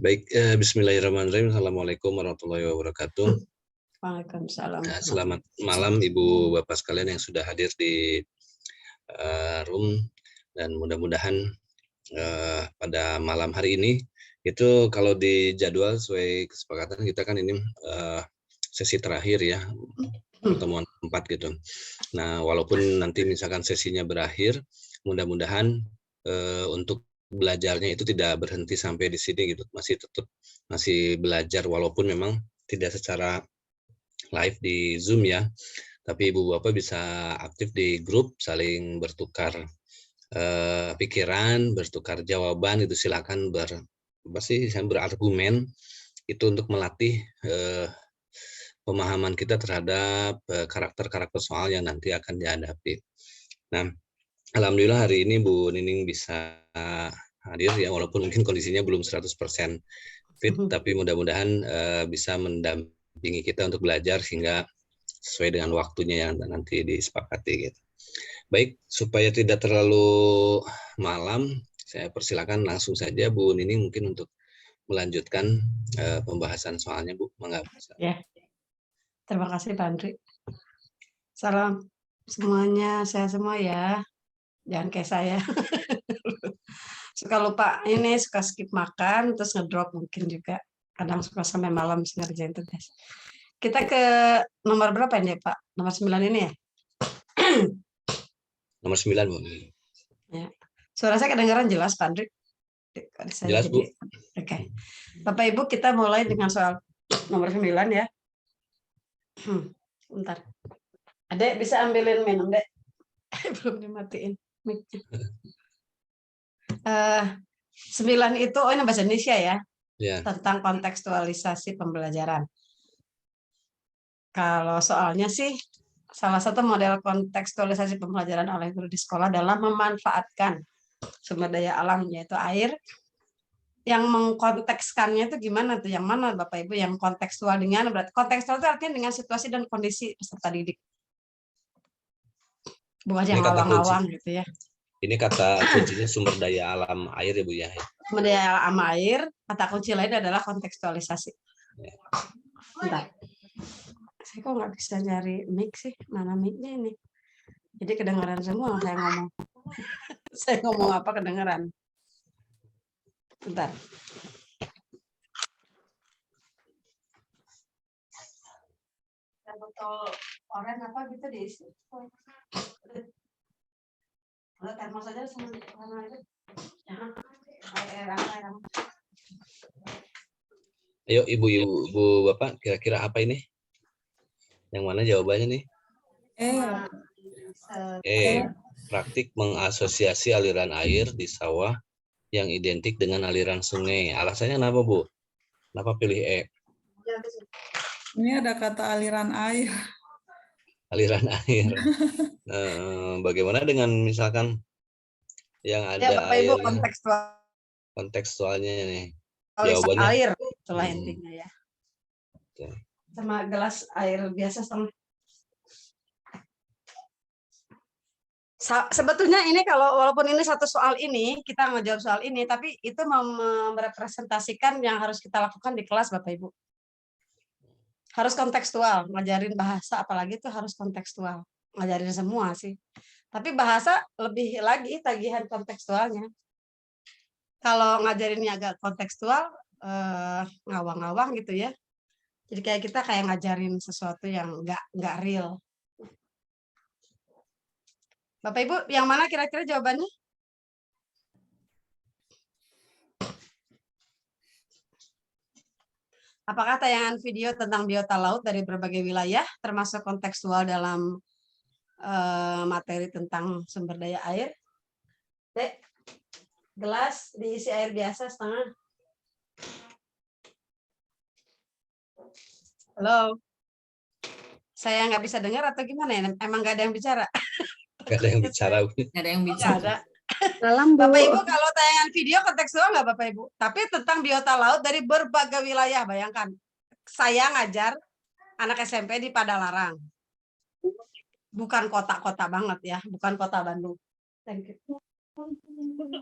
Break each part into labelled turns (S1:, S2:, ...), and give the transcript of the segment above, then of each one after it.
S1: Baik, bismillahirrahmanirrahim. Assalamualaikum warahmatullahi wabarakatuh.
S2: Waalaikumsalam.
S1: Selamat malam Ibu Bapak sekalian yang sudah hadir di room, dan mudah-mudahan pada malam hari ini itu kalau di jadwal sesuai kesepakatan kita kan ini sesi terakhir ya, pertemuan keempat gitu. Nah, walaupun nanti misalkan sesinya berakhir, mudah-mudahan untuk belajarnya itu tidak berhenti sampai di sini gitu, masih belajar walaupun memang tidak secara live di Zoom ya, tapi Ibu Bapak bisa aktif di grup, saling bertukar pikiran, bertukar jawaban, itu silakan berargumen, itu untuk melatih pemahaman kita terhadap karakter-karakter soal yang nanti akan dihadapi. Nah, alhamdulillah hari ini Bu Nining bisa hadir ya, walaupun mungkin kondisinya belum 100% fit, tapi mudah-mudahan bisa mendampingi kita untuk belajar sehingga sesuai dengan waktunya yang nanti disepakati gitu. Baik, supaya tidak terlalu malam, saya persilakan langsung saja Bu Nining mungkin untuk melanjutkan pembahasan soalnya, Bu. Mangga.
S2: Ya. Terima kasih Pak Andri. Salam semuanya, sehat semua ya. Jangan kayak saya. Suka lupa ini, suka skip makan, terus ngedrop mungkin juga. Kadang suka sampai malam ngerjain tugas. Kita ke nomor berapa ini Pak? Nomor 9 ini ya?
S1: Nomor 9, Bu.
S2: Ya. Suara saya kedengaran jelas Pak Andri?
S1: Jelas, Bu.
S2: Oke. Bapak Ibu, kita mulai dengan soal nomor 9 ya. Bentar. Adek bisa ambilin minum, Dek. Belum dimatiin. 9 itu, ini bahasa Indonesia ya, tentang kontekstualisasi pembelajaran. Kalau soalnya sih, salah satu model kontekstualisasi pembelajaran oleh guru di sekolah adalah memanfaatkan sumber daya alam, yaitu air. Yang mengkontekskannya itu gimana tuh? Yang mana Bapak Ibu? Yang kontekstual dengan, berarti kontekstual itu artinya dengan situasi dan kondisi peserta didik. Bukan yang ngawang-ngawang gitu ya.
S1: Ini kata kuncinya sumber daya alam air ya Bu ya.
S2: Sumber daya alam air, kata kunci lain adalah kontekstualisasi. Bentar. Saya kok nggak bisa nyari mic sih, mana mic-nya ini? Jadi kedengaran semua saya ngomong. Saya ngomong apa kedengaran? Bentar. Botol oranye apa gitu diisi. Kalau termos aja sama itu. Air.
S1: Ayo Ibu Bapak, kira-kira apa ini? Yang mana jawabannya nih? Praktik mengasosiasi aliran air di sawah yang identik dengan aliran sungai. Alasannya kenapa, Bu? Kenapa pilih E?
S3: Ini ada kata aliran air.
S1: Aliran air. Bagaimana dengan misalkan yang ada
S2: ya, Bapak Ibu,
S1: kontekstualnya nih?
S2: Jawabannya air, itulah intinya ya. Sama gelas air biasa setengah. Sebetulnya ini kalau walaupun ini satu soal ini, kita ngejawab soal ini, tapi itu merepresentasikan yang harus kita lakukan di kelas Bapak Ibu. Harus kontekstual, ngajarin bahasa apalagi itu harus kontekstual. Ngajarin semua sih. Tapi bahasa lebih lagi tagihan kontekstualnya. Kalau ngajarinnya agak kontekstual, ngawang-ngawang gitu ya. Jadi kita kayak ngajarin sesuatu yang nggak real. Bapak Ibu, yang mana kira-kira jawabannya? Apakah tayangan video tentang biota laut dari berbagai wilayah, termasuk kontekstual dalam materi tentang sumber daya air? Dek, gelas diisi air biasa setengah. Halo? Saya nggak bisa dengar atau gimana ya? Emang nggak ada yang bicara?
S1: Nggak ada yang bicara.
S3: Nggak ada yang bicara.
S2: Nggak ada. Bapak Ibu, kalau tayangan video kontekstual nggak Bapak Ibu? Tapi tentang biota laut dari berbagai wilayah, bayangkan. Saya ngajar anak SMP di Padalarang. Bukan kota-kota banget ya, bukan kota Bandung. Thank you.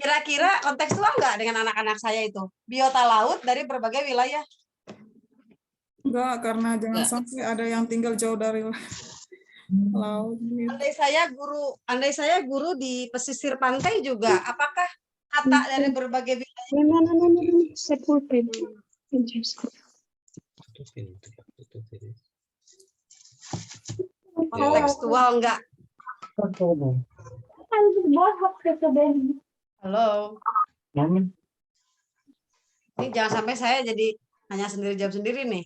S2: Kira-kira kontekstual nggak dengan anak-anak saya itu? Biota laut dari berbagai wilayah.
S3: Enggak, karena jangan
S4: Enggak.
S3: sampai ada yang tinggal jauh dari laut. Gitu.
S2: Andai saya guru di pesisir pantai juga, apakah kata dari berbagai wilayah kontekstual enggak? Halo. Ini jangan sampai saya jadi hanya sendiri jawab sendiri nih.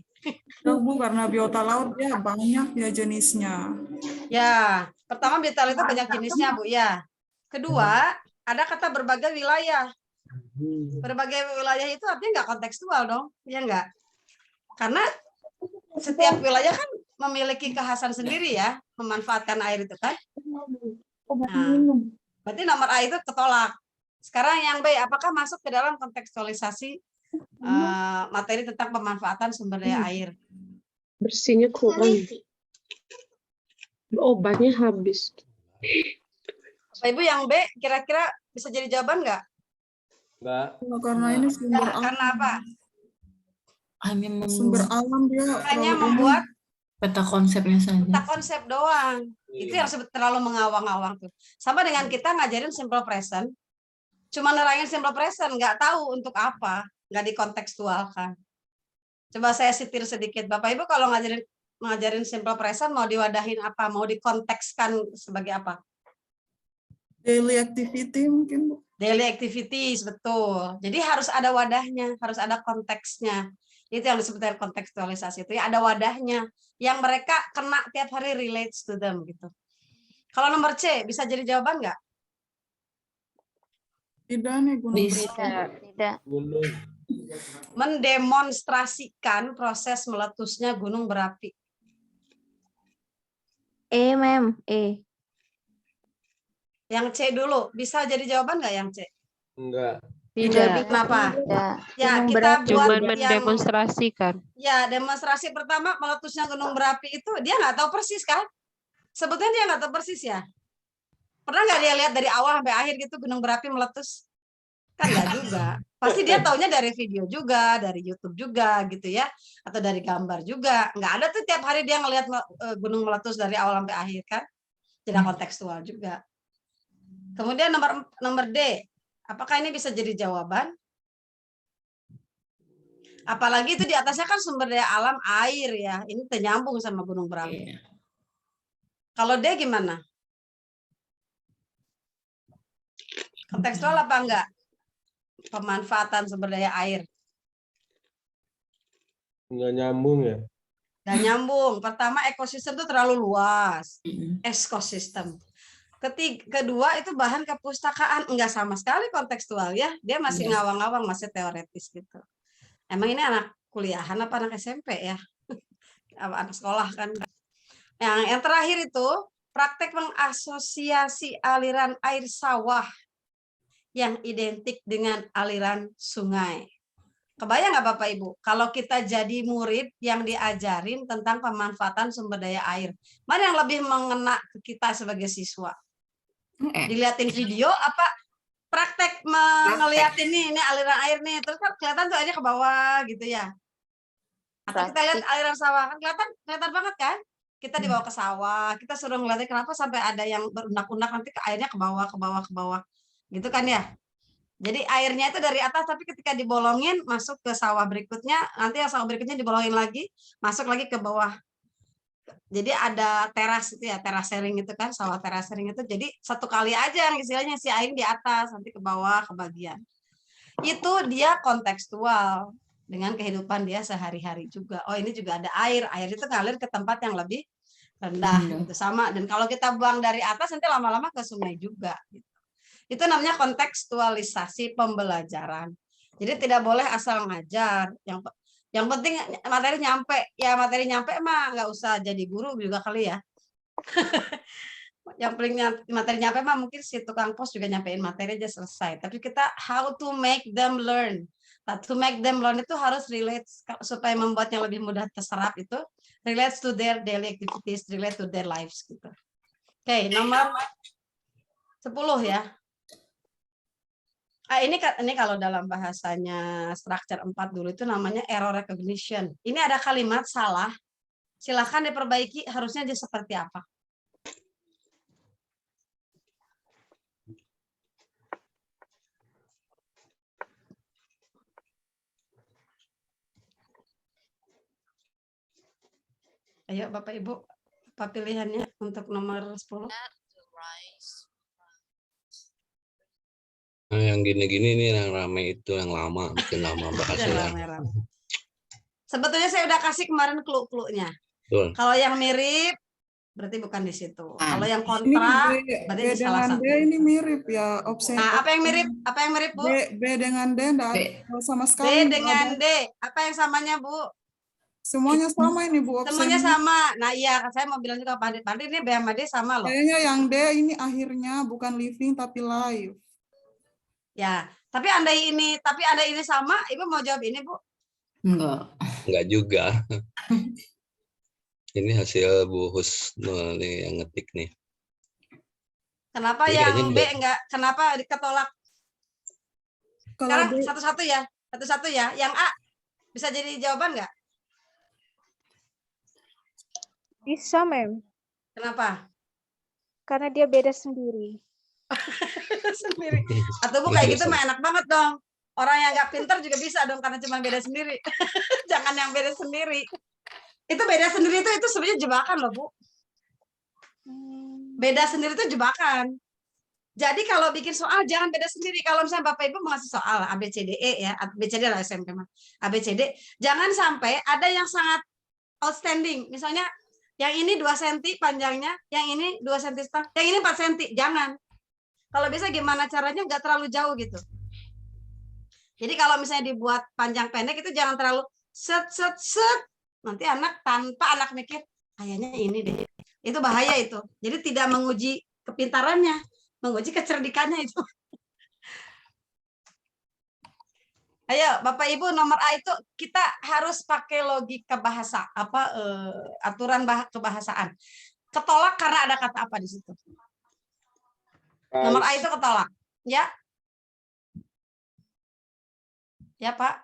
S3: Bu, karena biota laut ya banyak ya jenisnya.
S2: Ya, pertama biota itu banyak jenisnya, Bu, ya. Kedua, ada kata berbagai wilayah. Berbagai wilayah itu artinya nggak kontekstual dong, ya nggak? Karena setiap wilayah kan memiliki kekhasan sendiri ya, memanfaatkan air itu kan. Nah, berarti nomor A itu ketolak. Sekarang yang B, apakah masuk ke dalam kontekstualisasi materi tentang pemanfaatan sumber daya air?
S5: Bersihnya kurang. Obatnya habis.
S2: Bapak Ibu yang B kira-kira bisa jadi jawaban nggak?
S6: Enggak.
S3: Karena ini sumber
S2: Nggak, karena
S3: alam.
S2: apa?
S4: Hanya
S3: Sumber
S4: membuat
S3: alam dia
S2: Hanya
S3: terlalu
S2: membuat
S4: peta konsepnya saja.
S2: kita konsep doang. Itu yang terlalu mengawang-awang tuh. Sama dengan kita ngajarin simple present, cuma nerangin simple present, nggak tahu untuk apa, nggak dikontekstualkan. Coba saya setir sedikit, Bapak Ibu kalau ngajarin simple present mau diwadahin apa, mau dikontekskan sebagai apa?
S3: daily activity mungkin, Bu.
S2: Daily activities, betul. Jadi harus ada wadahnya, harus ada konteksnya. Itu yang disebut dengan kontekstualisasi itu ya, ada wadahnya yang mereka kena tiap hari, relates to them gitu. Kalau nomor C bisa jadi jawaban nggak?
S3: Tidak nih gunung
S4: Bisa.
S3: berapi.
S7: Tidak.
S6: Gunung.
S2: Mendemonstrasikan proses meletusnya gunung berapi.
S7: Mem.
S2: Yang C dulu bisa jadi jawaban nggak yang C?
S6: Enggak.
S5: Tidak.
S2: Kenapa?
S7: Tidak.
S2: Ya,
S7: Gunung
S2: kita
S7: berapi.
S2: buat
S5: Cuman
S2: yang
S5: mendemonstrasikan.
S2: ya demonstrasi pertama meletusnya gunung berapi itu dia nggak tahu persis kan? Sebetulnya dia nggak tahu persis ya. Pernah nggak dia lihat dari awal sampai akhir gitu gunung berapi meletus? Kan nggak juga. Pasti dia taunya dari video juga, dari YouTube juga gitu ya, atau dari gambar juga. Nggak ada tuh tiap hari dia ngelihat gunung meletus dari awal sampai akhir kan? Tidak kontekstual juga. Kemudian nomor D, apakah ini bisa jadi jawaban? Apalagi itu di atasnya kan sumber daya alam air ya, ini ternyambung sama gunung berapi.
S4: Iya.
S2: Kalau D gimana? Kontekstual apa enggak? Pemanfaatan sumber daya air.
S6: Enggak nyambung ya.
S2: Dan nyambung. Pertama, ekosistem itu terlalu luas.
S4: Mm.
S2: Ekosistem. Kedua, itu bahan kepustakaan. Enggak sama sekali kontekstual ya. Dia masih
S4: Iya.
S2: ngawang-ngawang, masih teoretis gitu. Emang ini anak kuliahan apa anak SMP ya? Anak sekolah kan. Yang terakhir itu, praktek mengasosiasi aliran air sawah yang identik dengan aliran sungai. Kebayang nggak Bapak Ibu? Kalau kita jadi murid yang diajarin tentang pemanfaatan sumber daya air, mana yang lebih mengena ke kita sebagai siswa? Dilihatin video apa praktek ngeliatin ini aliran air nih, terus kan kelihatan tuh airnya ke bawah gitu ya. Atau kita lihat aliran sawah, kan kelihatan banget kan? Kita dibawa ke sawah, kita suruh ngeliatin kenapa sampai ada yang berunak-unak nanti airnya ke bawah, ke bawah, ke bawah. Gitu kan ya? Jadi airnya itu dari atas, tapi ketika dibolongin masuk ke sawah berikutnya, nanti yang sawah berikutnya dibolongin lagi, masuk lagi ke bawah. Jadi ada teras itu ya, terasering itu kan, sawah terasering itu. Jadi satu kali aja yang istilahnya si air di atas, nanti ke bawah, ke bagian. Itu dia kontekstual dengan kehidupan dia sehari-hari juga. Oh ini juga ada air, air itu ngalir ke tempat yang lebih rendah, gitu sama. Dan kalau kita buang dari atas, nanti lama-lama ke sungai juga. Gitu. Itu namanya kontekstualisasi pembelajaran. Jadi tidak boleh asal ngajar. Yang penting materi nyampe. Ya materi nyampe mah nggak usah jadi guru juga kali ya. Yang paling materi nyampe mah mungkin si tukang pos juga nyampein materi aja selesai. Tapi kita how to make them learn. Nah, to make them learn itu harus relate supaya membuatnya lebih mudah terserap itu relates to their daily activities, relate to their lives gitu. Oke, nomor 10 ya. Ini kalau dalam bahasanya structure 4 dulu itu namanya error recognition. Ini ada kalimat salah, silahkan diperbaiki, harusnya dia seperti apa. Ayo Bapak Ibu, apa pilihannya untuk nomor 10?
S1: Nah, yang gini-gini nih yang rame itu yang lama, bikin lama bahasa ya.
S2: Rame-rame. Sebetulnya saya udah kasih kemarin clue-cluenya.
S1: Betul.
S2: Kalau yang mirip berarti bukan di situ. Kalau yang
S3: Ini
S2: kontra
S3: B,
S2: berarti
S3: B
S2: di salah
S3: dengan
S2: satu.
S3: D ini mirip ya. Opsi
S2: Nah, apa yang mirip? Apa yang mirip, Bu?
S3: B dengan D enggak ada sama
S2: B
S3: sekali. Enggak
S2: dengan
S3: ada.
S2: D. Apa yang samanya, Bu?
S3: Semuanya sama ini Bu
S2: Semuanya
S3: opsinya.
S2: sama. Nah, iya, saya mau bilang juga Pak Andi ini B sama D sama loh.
S3: Kayaknya yang D ini akhirnya bukan living tapi live.
S2: Ya, tapi andai ini sama, Ibu mau jawab ini, Bu?
S4: Enggak.
S1: Enggak juga. Ini hasil Bu Husnul nih yang ngetik nih.
S2: Kenapa
S1: Ini
S2: yang
S1: kayaknya
S2: B enggak? Kenapa ketolak?
S3: Kalau
S2: Sekarang
S3: D,
S2: satu-satu ya. Satu-satu ya. Yang A bisa jadi jawaban nggak?
S7: Bisa, Mem.
S2: Kenapa?
S7: Karena dia beda sendiri.
S2: Sendiri. Atau Bu kayak gitu mah enak banget dong. Orang yang nggak pintar juga bisa dong karena cuma beda sendiri. Jangan yang beda sendiri. Itu beda sendiri itu sebenarnya jebakan loh, Bu. Beda sendiri itu jebakan. Jadi kalau bikin soal jangan beda sendiri. Kalau misalnya Bapak Ibu mengasih soal ABCDE ya, ABCD lah SMP mah. ABCD, jangan sampai ada yang sangat outstanding. Misalnya yang ini 2 cm panjangnya, yang ini 2 cm setengah, yang ini 4 cm. Jangan. Kalau bisa gimana caranya nggak terlalu jauh gitu. Jadi kalau misalnya dibuat panjang pendek itu jangan terlalu set. Nanti tanpa anak mikir kayaknya ini deh. Itu bahaya itu. Jadi tidak menguji kepintarannya, menguji kecerdikannya itu. Ayo Bapak Ibu nomor A itu kita harus pakai logika bahasa aturan kebahasaan. Ketolak karena ada kata apa di situ? Nomor A itu ketolak. Ya. Ya, Pak.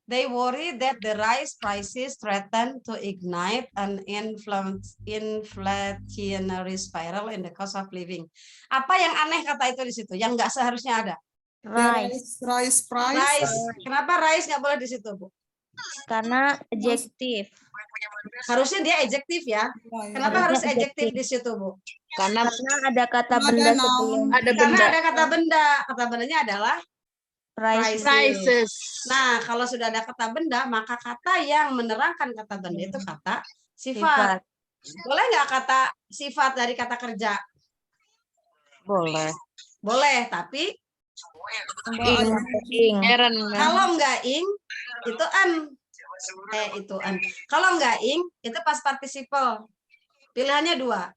S2: They worry that the rise prices threaten to ignite an inflationary spiral in the cost of living. Apa yang aneh kata itu di situ? Yang nggak seharusnya ada.
S3: Rise price.
S2: Rise. Kenapa rise nggak boleh di situ, Bu?
S7: Karena adjektif.
S2: Harusnya dia adjektif ya. Kenapa harus adjektif di situ, Bu?
S7: Karena ada kata benda sebelum.
S2: Karena ada kata benda. Kata bendanya adalah prices. Nah, kalau sudah ada kata benda, maka kata yang menerangkan kata benda itu kata sifat. Boleh nggak kata sifat dari kata kerja?
S7: Boleh.
S2: Boleh, tapi kalau nggak ing, itu itu an. Kalau nggak ing, itu past participle. Pilihannya 2.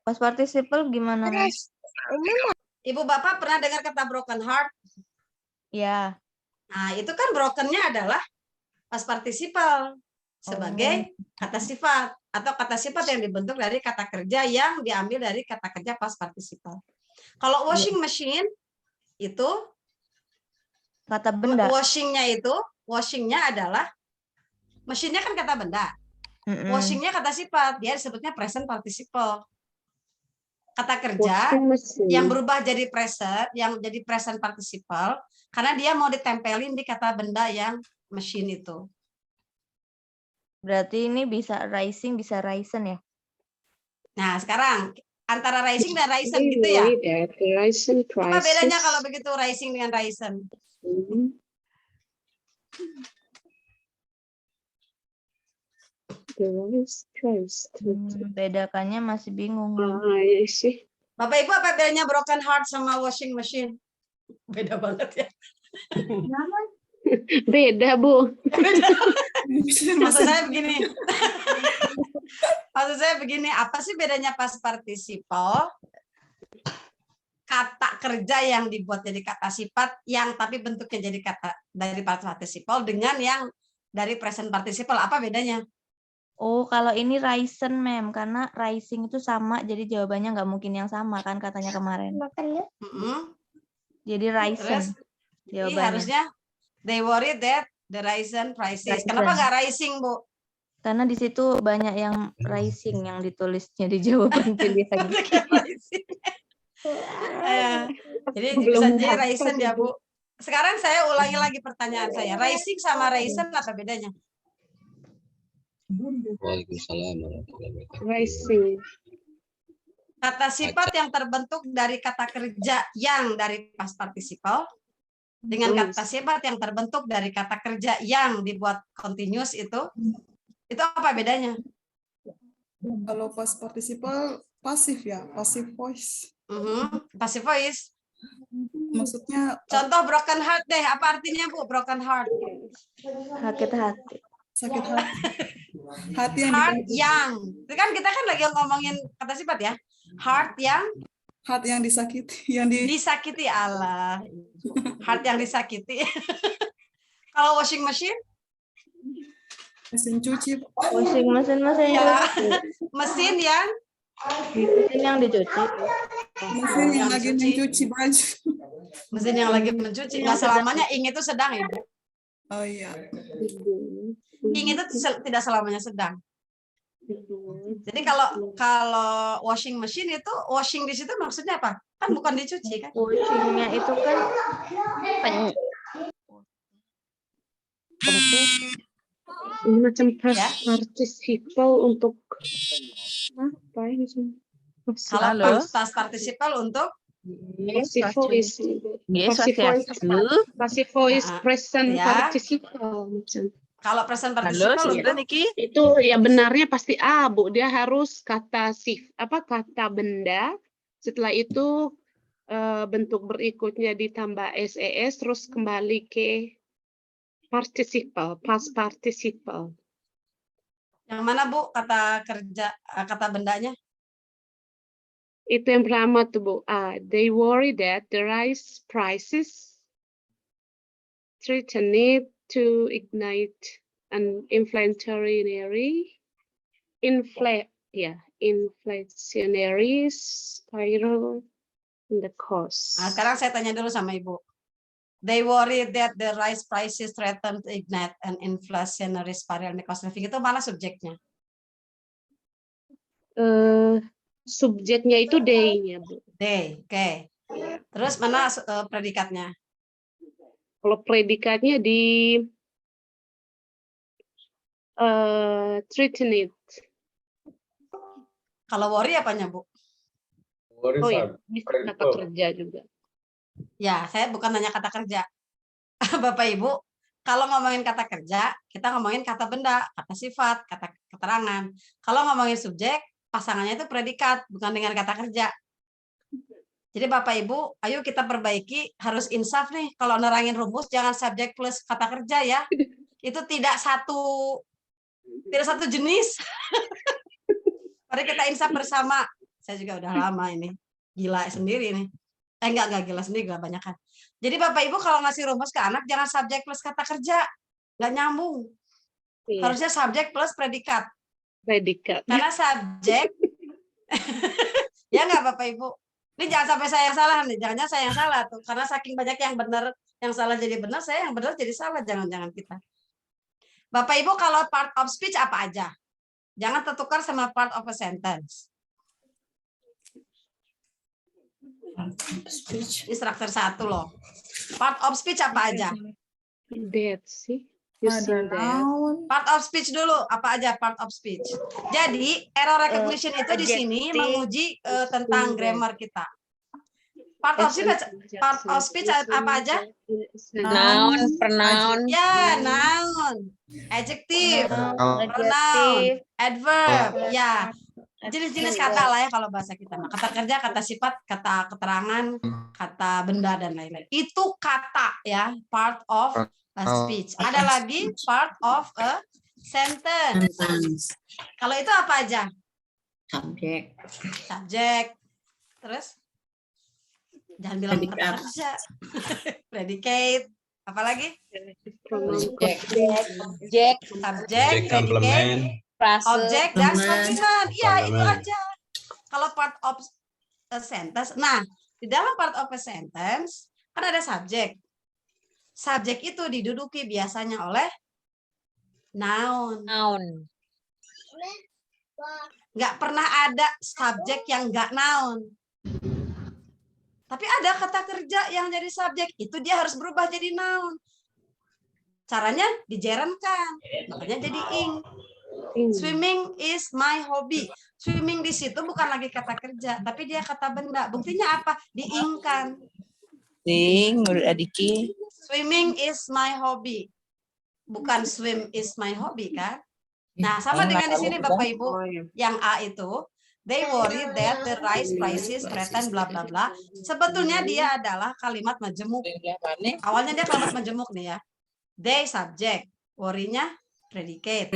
S7: Past participle gimana, Mas?
S2: Ibu Bapak pernah dengar kata broken heart?
S7: Ya.
S2: Nah, itu kan broken-nya adalah past participle sebagai kata sifat atau kata sifat yang dibentuk dari kata kerja yang diambil dari kata kerja past participle. Kalau washing machine itu
S7: Kata benda.
S2: washingnya adalah mesinnya kan kata benda. Washingnya kata sifat, dia disebutnya present participle. Kata kerja yang berubah jadi present, yang jadi present participle karena dia mau ditempelin di kata benda yang mesin itu.
S7: Berarti ini bisa rising, bisa risen ya?
S2: Nah, sekarang antara rising dan risen gitu ya. Apa bedanya kalau begitu rising dengan risen?
S7: Bedakannya masih bingung.
S2: Bapak Ibu apa bedanya broken heart sama washing machine? Beda banget ya.
S5: Beda, Bu.
S2: Maksud saya begini, apa sih bedanya past participle? Kata kerja yang dibuat jadi kata sifat yang tapi bentuknya jadi kata dari past participle dengan yang dari present participle, apa bedanya?
S7: Oh, kalau ini risen, Mem, karena rising itu sama, jadi jawabannya nggak mungkin yang sama kan katanya kemarin.
S2: Mm-mm.
S7: Jadi
S2: Terus,
S7: risen jawabannya.
S2: harusnya they worry that the rising prices.
S7: Rising.
S2: Kenapa nggak rising, Bu?
S7: Karena di situ banyak yang rising yang ditulisnya di jawaban pilihan.
S2: Rising. Jadi bisa jadi rising ya, Bu. Sekarang saya ulangi lagi pertanyaan saya. Rising sama rising apa bedanya?
S1: Waalaikumsalam warahmatullahi wabarakatuh.
S5: Rising.
S2: Kata sifat yang terbentuk dari kata kerja yang dari past participle dengan kata sifat yang terbentuk dari kata kerja yang dibuat continuous itu apa bedanya?
S3: Kalau past participle pasif ya, passive voice.
S2: Passive voice.
S3: Maksudnya
S2: Contoh broken heart deh. Apa artinya, Bu? Broken heart.
S7: Sakit hati.
S3: sakit hati. Hati yang
S2: Heart
S3: dibentuk.
S2: yang. Itu kan kita kan lagi ngomongin kata sifat ya. Heart yang
S3: Hati yang disakiti, yang
S2: disakiti Allah. Heart yang disakiti. Kalau washing machine,
S3: mesin cuci,
S7: Washing mesin
S2: ya mesin yang
S7: mesin yang dicuci.
S3: mesin yang lagi mencuci baju.
S2: mesin yang lagi mencuci. Nggak selamanya ing itu sedang, Ibu.
S3: Oh iya.
S2: Ing itu tidak selamanya sedang. Jadi kalau washing machine itu washing di situ maksudnya apa? Kan bukan dicuci kan?
S7: Washingnya itu kan
S5: Ini macam past
S2: Ya.
S5: participle untuk apa ini?
S2: Kalau past participle untuk
S5: Passive voice.
S4: Yes,
S5: Passive voice. Passive voice present
S2: Ya.
S5: participle macam.
S2: kalau present
S4: Halo,
S2: participle
S4: sudah
S2: untuk
S4: Niki?
S5: Itu ya benarnya pasti A, Bu. Dia harus kata kata benda. Setelah itu bentuk berikutnya ditambah SES terus kembali ke participle, past participle.
S2: yang mana, Bu? Kata kerja kata bendanya?
S5: Itu yang pertama tuh, Bu. They worry that the rise prices threaten it to ignite an inflationary spiral in the cost.
S2: Nah, sekarang saya tanya dulu sama Ibu. They worry that the rise prices threaten to ignite an inflationary spiral in the cost of living. Itu mana subjeknya?
S5: Subjeknya itu they-nya, Bu.
S2: They, oke. Terus mana predikatnya?
S5: Kalau predikatnya di threaten it.
S2: Kalau worry apanya, Bu?
S5: Oh ya, bisa kata kerja juga.
S2: Ya, saya bukan nanya kata kerja. Bapak Ibu, kalau ngomongin kata kerja, kita ngomongin kata benda, kata sifat, kata keterangan. Kalau ngomongin subjek, pasangannya itu predikat, bukan dengan kata kerja. Jadi Bapak Ibu, ayo kita perbaiki, harus insaf nih. Kalau nerangin rumus, jangan subjek plus kata kerja ya. Itu tidak satu jenis. Mari kita insaf bersama. Saya juga udah lama ini. Gila sendiri nih. Enggak gila sendiri, gila banyak kan. Jadi Bapak Ibu kalau ngasih rumus ke anak, jangan subjek plus kata kerja. Nggak nyambung.
S5: Iya,
S2: Harusnya subjek plus predikat.
S5: predikat.
S2: Karena subjek, ya nggak Bapak Ibu? Ini jangan sampai saya yang salah nih. Jangan saya yang salah tuh. Karena saking banyak yang benar, yang salah jadi benar, saya yang benar jadi salah. Jangan-jangan kita. Bapak Ibu kalau part of speech apa aja? Jangan tertukar sama part of a sentence. Instruktur 1 loh. Part of speech apa aja?
S5: That sih. You
S3: Ada
S5: seen that?
S3: noun,
S2: Part of speech dulu. Apa aja part of speech? Jadi error recognition itu di sini menguji tentang grammar kita. Part of speech apa aja?
S4: Noun, pronoun.
S2: Ya, noun, adjective, pronoun, adverb, ya. Jenis-jenis kata lah ya kalau bahasa kita. Kata kerja, kata sifat, kata keterangan, kata benda dan lain-lain. Itu kata ya, part of a speech. Ada lagi part of a sentence. Kalau itu apa aja?
S4: Subjek.
S2: Subjek. Terus? Jangan bilang kata kerja. Predicate. Apa lagi?
S5: Pronoun.
S4: Subjek.
S2: Subjek,
S1: Subjek,
S2: predicate,
S1: complement,
S4: Frase.
S2: Objek dan komplement. Iya, itu
S1: Komplement.
S2: aja. Kalau part of a sentence, nah di dalam part of a sentence kan ada subjek. Subjek itu diduduki biasanya oleh noun.
S4: Noun.
S2: Nggak pernah ada subjek yang nggak noun. Tapi ada kata kerja yang jadi subjek, itu dia harus berubah jadi noun. Caranya dijerenkan, makanya jadi ing. Swimming is my hobby. Swimming di situ bukan lagi kata kerja, tapi dia kata benda. Buktinya apa? Diingkan.
S8: Menurut Adiki.
S2: Swimming is my hobby. Bukan swim is my hobby kan? Nah, sama dengan di sini Bapak Ibu, yang A itu, they worry that the rice prices threaten bla bla bla. Sebetulnya dia adalah kalimat majemuk. Awalnya dia kalimat majemuk nih ya. They subject, worry-nya predicate.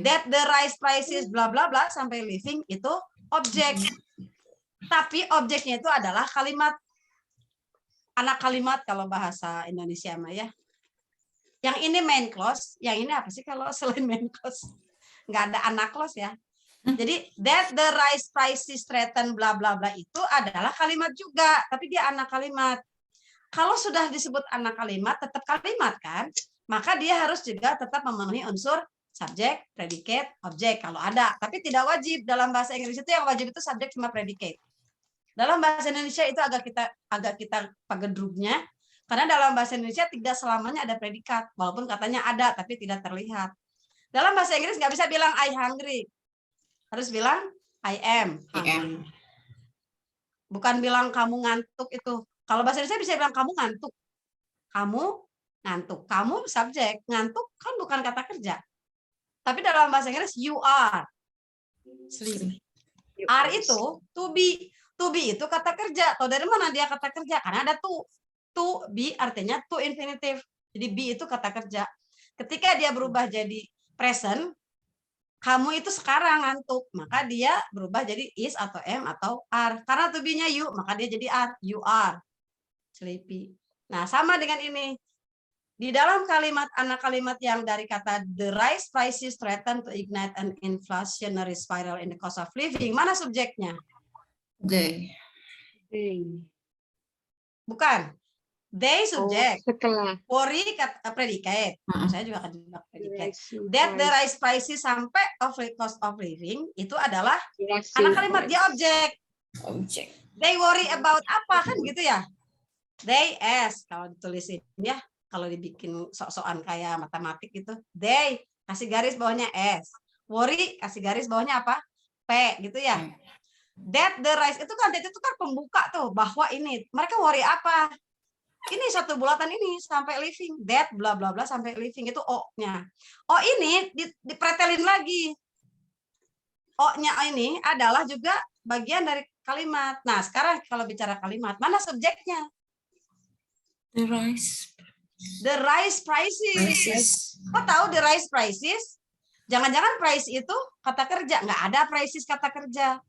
S2: That the rice prices bla bla bla sampai living itu objek. Tapi objeknya itu adalah kalimat, anak kalimat kalau bahasa Indonesia mah ya. Yang ini main clause, yang ini apa sih kalau selain main clause? Nggak ada anak clause ya. Jadi that the rice prices threaten bla bla bla itu adalah kalimat juga, tapi dia anak kalimat. Kalau sudah disebut anak kalimat, tetap kalimat kan? Maka dia harus juga tetap memenuhi unsur subjek, predicate, objek kalau ada. Tapi tidak wajib. Dalam bahasa Inggris itu yang wajib itu subjek sama predicate. Dalam bahasa Indonesia itu agak kita pagedrugnya, karena dalam bahasa Indonesia tidak selamanya ada predikat, walaupun katanya ada tapi tidak terlihat. Dalam bahasa Inggris nggak bisa bilang I hungry, harus bilang I am. Bukan bilang kamu ngantuk itu. Kalau bahasa Indonesia bisa bilang kamu ngantuk. Kamu ngantuk. Kamu subjek. Ngantuk kan bukan kata kerja. Tapi dalam bahasa Inggris you are sleepy. Are itu to be. To be itu kata kerja. Tahu dari mana dia kata kerja? Karena ada to. To be artinya to infinitive. Jadi be itu kata kerja. Ketika dia berubah jadi present, kamu itu sekarang ngantuk, maka dia berubah jadi is atau am atau are. Karena to be-nya you, maka dia jadi are. You are sleepy. Nah, sama dengan ini. Di dalam kalimat anak kalimat yang dari kata the rise prices threaten to ignite an inflationary spiral in the cost of living, mana subjeknya?
S3: They.
S2: Bukan. They subjek.
S5: Setelah.
S2: Worry kata predicate. Saya juga akan jebak predicate. That the rise prices sampai of cost of living itu adalah anak kalimat, dia objek. They worry about apa kan gitu ya? They as kalau ditulisin ya, kalau dibikin sok-sokan kayak matematik itu, they kasih garis bawahnya s. Worry kasih garis bawahnya apa? P gitu ya. That the rise itu kan pembuka tuh bahwa ini mereka worry apa? Ini satu bulatan ini sampai living, that bla bla bla sampai living itu O-nya. O ini dipretelin lagi. O-nya ini adalah juga bagian dari kalimat. Nah, sekarang kalau bicara kalimat, mana subjeknya?
S3: The rice.
S2: The rice prices. Kok tahu the rice prices? Jangan-jangan price itu kata kerja. Nggak ada prices kata kerja.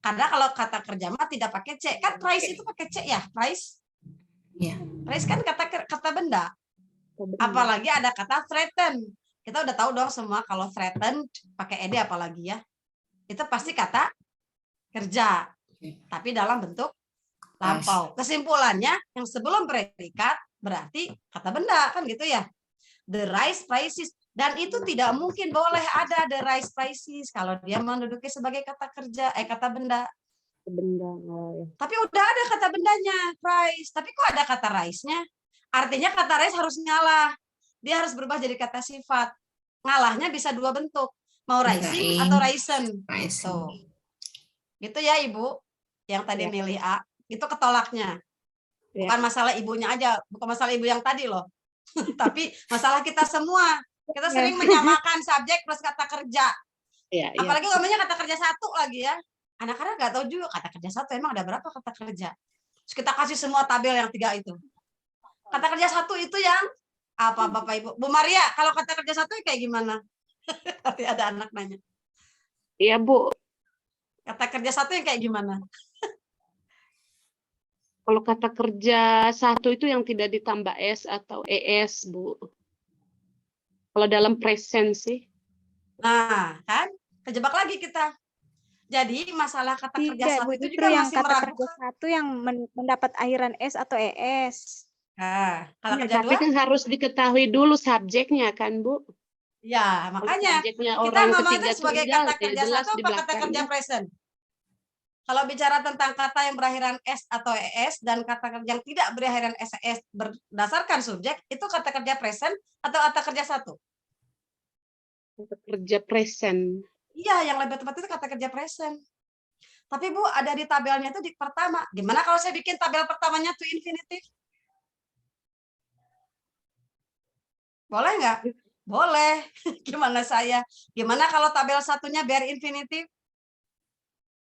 S2: Karena kalau kata kerja mah tidak pakai C. Kan price itu pakai C ya, price.
S3: Ya.
S2: Price kan kata benda. Apalagi ada kata threaten. Kita udah tahu dong semua kalau threaten pakai ed apalagi ya. Itu pasti kata kerja. Tapi dalam bentuk lampau. Kesimpulannya yang sebelum predikat berarti kata benda kan gitu ya. The rice prices, dan itu tidak mungkin boleh ada the rice prices kalau dia menduduki sebagai kata kerja kata benda. Tapi udah ada kata bendanya, price. Tapi kok ada kata rice-nya? Artinya kata rice harus ngalah. Dia harus berubah jadi kata sifat. Ngalahnya bisa dua bentuk. Mau rising atau risen. Tuh. Gitu ya Ibu. Yang tadi milih A. Itu ketolaknya. Bukan masalah ibunya aja. Bukan masalah ibu yang tadi loh. Tapi masalah kita semua. Kita sering menyamakan subjek plus kata kerja. Apalagi ngomongnya kata kerja satu lagi ya. Anak-anak nggak tahu juga kata kerja satu emang ada berapa kata kerja. Terus kita kasih semua tabel yang 3 itu. Kata kerja satu itu yang apa Bapak Ibu? Bu Maria, kalau kata kerja satu kayak gimana? Nanti ada anak nanya.
S5: Iya Bu.
S2: Kata kerja satu yang kayak gimana?
S5: Kalau kata kerja satu itu yang tidak ditambah S atau ES, Bu. Kalau dalam present sih.
S2: Nah, kan? Kejebak lagi kita. Jadi masalah kata kerja
S9: Tidak,
S2: satu
S9: Bu,
S2: itu
S9: justru
S2: juga
S9: yang
S2: masih
S9: kata kerja
S2: meragukan.
S9: satu yang mendapat akhiran S atau ES.
S2: Nah, kalau
S5: Ya,
S2: kerja
S5: tapi
S2: dua,
S5: kan harus diketahui dulu subjeknya kan, Bu.
S2: ya
S5: Kalau
S2: makanya
S5: subjeknya
S2: kita
S5: orang
S2: ngomong itu
S5: ketiga
S2: sebagai
S5: tunggal,
S2: kata
S5: ya
S2: kerja
S5: jelas
S2: satu
S5: di
S2: apa kata kerja
S5: belakangnya.
S2: present? Kalau bicara tentang kata yang berakhiran S atau ES dan kata kerja yang tidak berakhiran SES berdasarkan subjek, itu kata kerja present atau kata kerja satu?
S5: Kata kerja present.
S2: Iya, yang lebih tepat itu kata kerja present. Tapi Bu, ada di tabelnya itu di pertama. Gimana kalau saya bikin tabel pertamanya to infinitive? Boleh nggak? Boleh. Gimana saya? Gimana kalau tabel satunya bare infinitive?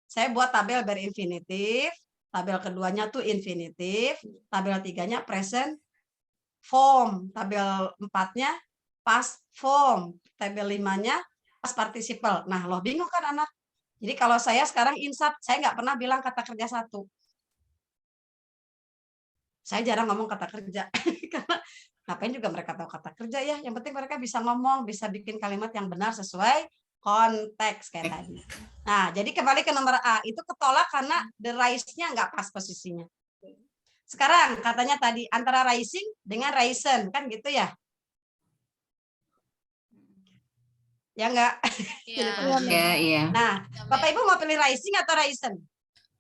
S2: Saya buat tabel bare infinitive, tabel keduanya to infinitive, tabel tiganya present form, tabel empatnya past form, tabel limanya past participle. Nah, lo bingung kan anak? Jadi kalau saya sekarang insert, saya nggak pernah bilang kata kerja satu. Saya jarang ngomong kata kerja. Karena ngapain juga mereka tahu kata kerja ya. Yang penting mereka bisa ngomong, bisa bikin kalimat yang benar sesuai konteks kayak tadi. Nah, jadi kembali ke nomor A. Itu ketolak karena the rise-nya nggak pas posisinya. Sekarang katanya tadi antara rising dengan risen. Kan gitu ya? Ya enggak?
S4: Iya.
S2: Nah, Bapak Ibu mau pilih rising atau risen?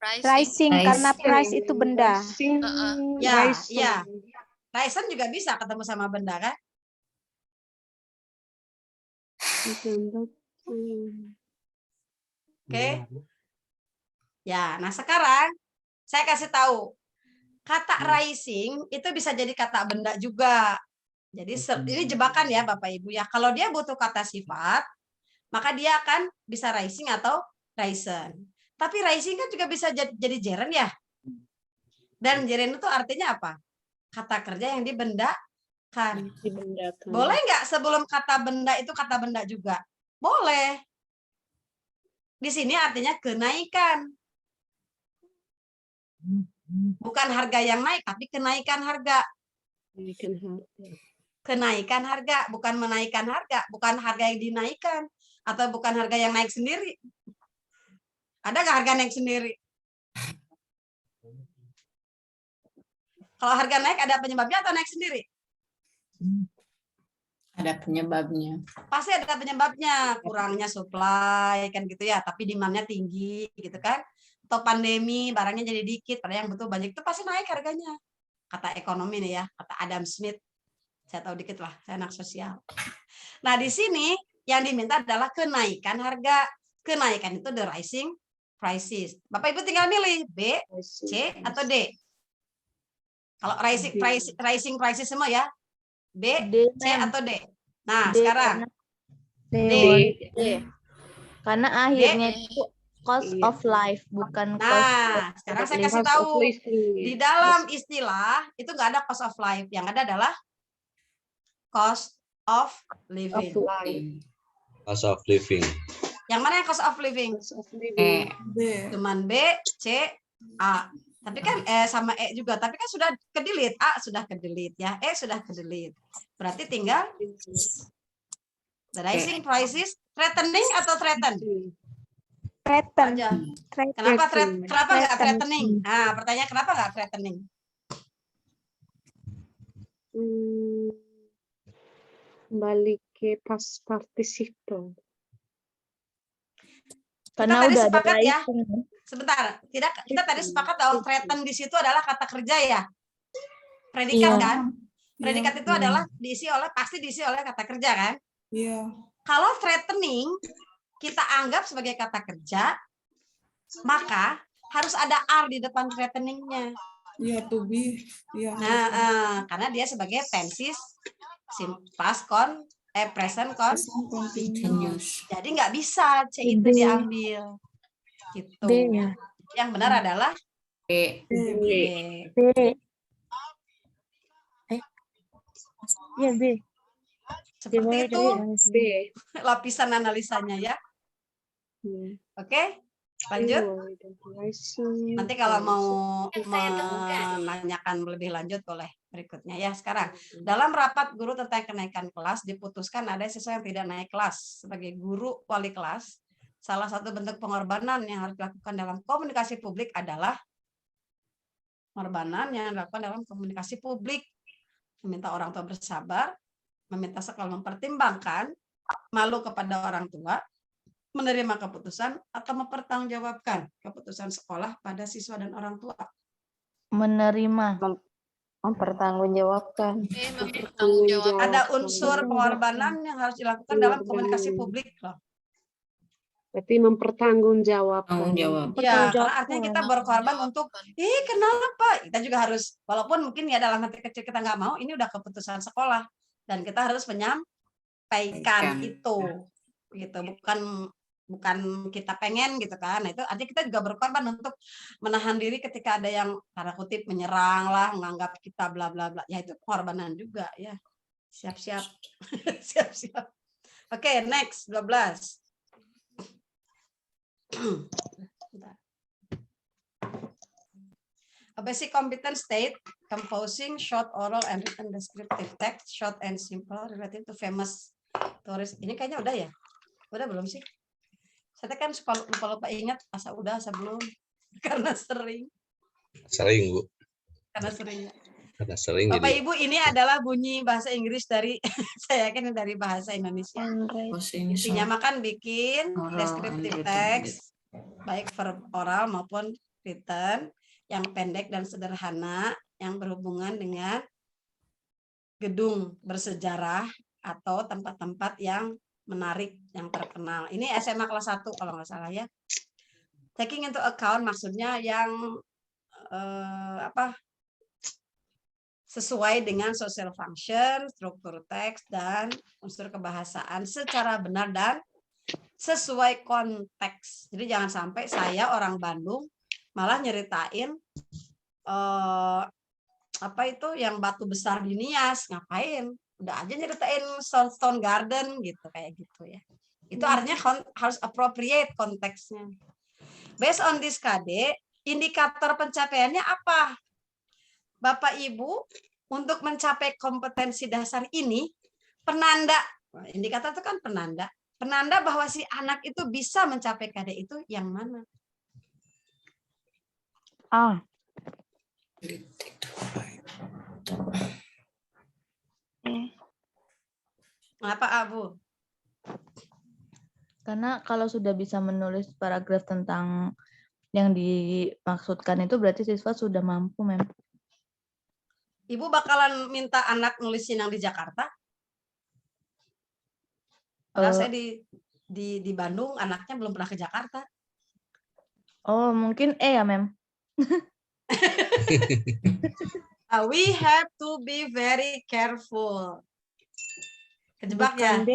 S9: Rising, karena price itu benda.
S5: Rising,
S2: Ya,
S5: rising.
S2: ya. Risen juga bisa ketemu sama benda kan? Oke. Ya, nah sekarang saya kasih tahu. Kata rising itu bisa jadi kata benda juga. Jadi ini jebakan ya Bapak Ibu ya. Kalau dia butuh kata sifat, maka dia akan bisa rising atau risen. Tapi rising kan juga bisa jadi gerund ya. Dan gerund itu artinya apa? Kata kerja yang dibendakan.
S5: Dibendakan.
S2: Boleh nggak sebelum kata benda itu kata benda juga? Boleh. Di sini artinya kenaikan. Bukan harga yang naik, tapi kenaikan harga. Kenaikan harga, bukan menaikkan harga. Bukan harga yang dinaikkan. Atau bukan harga yang naik sendiri. Ada nggak harga naik sendiri? Kalau harga naik ada penyebabnya atau naik sendiri?
S4: Ada penyebabnya.
S2: Pasti ada penyebabnya, kurangnya supply kan gitu ya, tapi demand-nya tinggi gitu kan. Atau pandemi, barangnya jadi dikit, padahal yang butuh banyak itu pasti naik harganya. Kata ekonomi nih ya, kata Adam Smith. Saya tahu dikit lah, saya anak sosial. Nah, di sini yang diminta adalah kenaikan harga. Kenaikan itu the rising prices. Bapak Ibu tinggal milih B, C atau D. Kalau rising prices semua ya, B,
S7: D,
S2: C
S7: Ma'am.
S2: atau D. Nah,
S7: D,
S2: sekarang
S7: D. Karena akhirnya
S2: D.
S7: itu cost of life, bukan cost
S2: Nah, sekarang saya kasih
S5: Cost of
S2: tahu.
S5: living.
S2: Di dalam istilah itu nggak ada cost of life. Yang ada adalah cost of living.
S1: Cost of living.
S2: Yang mana yang cost of living?
S5: Cost of living.
S3: B.
S2: Cuman B, C, A. Tapi kan sama E juga. Tapi kan sudah ke-delete. A sudah ke-delete ya. E sudah ke-delete. Berarti tinggal the rising prices threatening atau threaten?
S9: Threaten.
S2: Aja.
S9: Threaten.
S2: Kenapa nggak
S9: Threaten.
S2: threatening? Nah, pertanyaan kenapa nggak threatening?
S5: Kembali ke past participle.
S7: karena
S2: tadi
S7: udah ada
S2: sepakat ya.
S7: rising.
S2: Sebentar, kita tadi sepakat bahwa threaten di situ adalah kata kerja ya. Predikat
S7: Iya.
S2: kan?
S3: Iya.
S2: Predikat itu adalah pasti diisi oleh kata kerja kan?
S3: Iya.
S2: Kalau threatening kita anggap sebagai kata kerja, maka harus ada R di depan threateningnya.
S3: Iya, to be. Iya.
S2: Nah, karena dia sebagai tenses past present continuous. Jadi nggak bisa C itu
S7: B.
S2: diambil. Gitu.
S7: B ya.
S2: Yang benar adalah
S4: B.
S2: B.
S7: B. Ya B.
S2: Seperti itu
S5: B.
S2: lapisan analisanya ya. Oke, lanjut. Nanti kalau mau menanyakan lebih lanjut boleh berikutnya ya. Sekarang, dalam rapat guru tentang kenaikan kelas diputuskan ada siswa yang tidak naik kelas. Sebagai guru wali kelas, salah satu bentuk pengorbanan yang harus dilakukan dalam komunikasi publik adalah pengorbanan yang dilakukan dalam komunikasi publik. Meminta orang tua bersabar, meminta sekolah mempertimbangkan, malu kepada orang tua, menerima keputusan, atau mempertanggungjawabkan keputusan sekolah pada siswa dan orang tua.
S7: Menerima.
S10: Mempertanggungjawabkan.
S2: Ada unsur pengorbanan yang harus dilakukan dalam komunikasi publik loh.
S5: Berarti mempertanggungjawabkan.
S2: Ya, karena artinya kita berkorban untuk, kenapa? Kita juga harus, walaupun mungkin ya dalam hati kecil kita nggak mau, ini udah keputusan sekolah. Dan kita harus menyampaikan itu. Gitu, bukan kita pengen gitu kan. Nah, itu artinya kita juga berkorban untuk menahan diri ketika ada yang tanda kutip menyerang lah, menganggap kita bla bla bla. Ya itu pengorbanan juga ya. Siap-siap. Siap-siap. Oke, next 12. A basic competence state composing short oral and written descriptive text, short and simple related to famous tourist. Ini kayaknya udah ya? Udah belum sih? Saya kan suka lupa ingat asa udah asa belum karena sering.
S1: Sering, Bu.
S2: Karena sering.
S1: Karena sering.
S2: Bapak
S1: Jadi
S2: Ibu, ini adalah bunyi bahasa Inggris dari saya yakin dari bahasa Indonesia. Intinya makan bikin descriptive text baik verb oral maupun written yang pendek dan sederhana yang berhubungan dengan gedung bersejarah atau tempat-tempat yang menarik yang terkenal. Ini SMA kelas 1 kalau nggak salah ya. Taking into account maksudnya yang sesuai dengan social function, struktur teks, dan unsur kebahasaan secara benar dan sesuai konteks. Jadi jangan sampai saya orang Bandung malah nyeritain yang batu besar di Nias, ngapain? Udah aja nyeritain Stone Garden gitu kayak gitu ya. Itu artinya harus appropriate konteksnya. Based on this KD, indikator pencapaiannya apa? Bapak Ibu, untuk mencapai kompetensi dasar ini, penanda, indikator itu kan penanda bahwa si anak itu bisa mencapai KD itu yang mana?
S7: A.
S2: Kenapa Abu?
S7: Karena kalau sudah bisa menulis paragraf tentang yang dimaksudkan itu berarti siswa sudah mampu, Mem.
S2: Ibu bakalan minta anak nulisin yang di Jakarta? Karena saya di Bandung, anaknya belum pernah ke Jakarta.
S7: Oh, mungkin ya, Mem.
S2: We have to be very careful. Kejebak ya?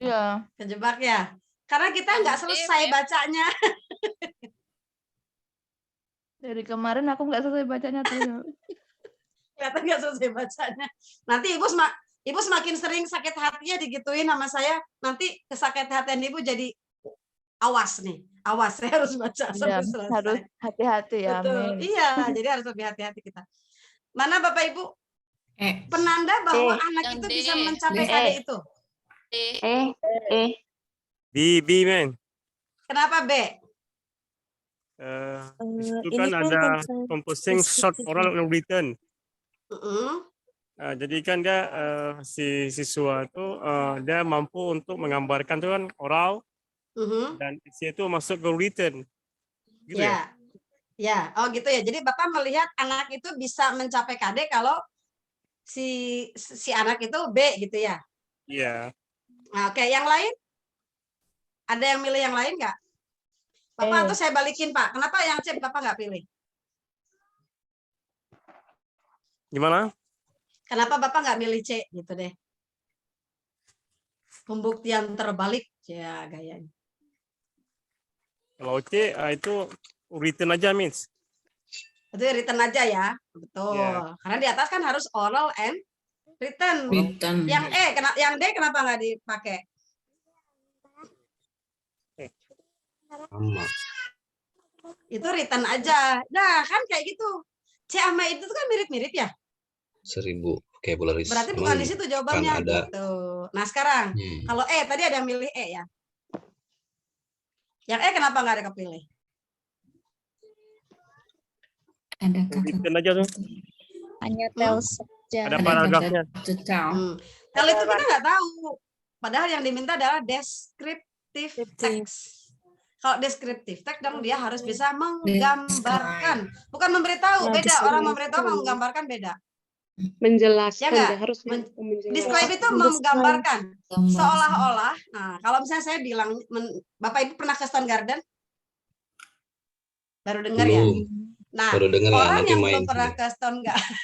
S7: Iya.
S2: Kejebak ya? Karena kita nggak selesai bacanya.
S7: Dari kemarin aku nggak selesai bacanya tuh.
S2: Kelihatan nggak selesai bacanya. Nanti ibu semakin sering sakit hatinya digituin sama saya. Nanti kesakit hatian ibu jadi awas nih. Awas, saya harus baca sampai selesai.
S7: Harus hati-hati ya.
S2: Betul. Iya, jadi harus lebih hati-hati kita. Mana Bapak Ibu? Penanda bahwa anak itu bisa mencapai KD itu.
S11: B, man.
S2: Kenapa B?
S11: Itu kan ada composing short oral and written. Jadi kan dia si siswa itu dia mampu untuk menggambarkan itu kan oral dan isi itu masuk ke written. Gitu ya?
S2: Ya, oh gitu ya. Jadi Bapak melihat anak itu bisa mencapai KD kalau si anak itu B gitu ya?
S11: Iya.
S2: Nah, oke, yang lain? Ada yang milih yang lain nggak? Bapak atau saya balikin Pak? Kenapa yang C Bapak nggak pilih?
S11: Gimana?
S2: Kenapa Bapak nggak milih C gitu deh? Pembuktian terbalik ya gayanya.
S11: Kalau C itu written aja means.
S2: Itu written aja ya, betul. Yeah. Karena di atas kan harus oral and written. Yang yang D kenapa nggak dipakai? Itu written aja. Nah kan kayak gitu. C sama itu kan mirip-mirip ya.
S1: 1000 vocabularies.
S2: Berarti bukan di situ jawabannya. Gitu. Nah sekarang kalau tadi ada yang milih ya. Yang E kenapa nggak ada kepilih?
S4: Ada
S11: Return aja tuh.
S9: Hanya tel saja.
S11: Ada paragrafnya.
S2: Tel itu kita nggak tahu. Padahal yang diminta adalah descriptive text. Kalau descriptive text dong dia harus bisa menggambarkan, bukan memberitahu. Beda, orang memberitahu sama menggambarkan beda.
S5: Menjelaskan,
S2: Ya
S5: dia harus
S2: nggak?
S5: menjelaskan.
S2: Describe itu menggambarkan. Seolah-olah, nah kalau misalnya saya bilang, Bapak Ibu pernah ke Stone Garden? Baru dengar ya?
S1: Belum.
S2: Nah,
S1: Baru dengar ya,
S2: orang
S1: nanti
S2: yang
S1: main
S2: belum pernah
S1: sini.
S2: ke Stone Garden,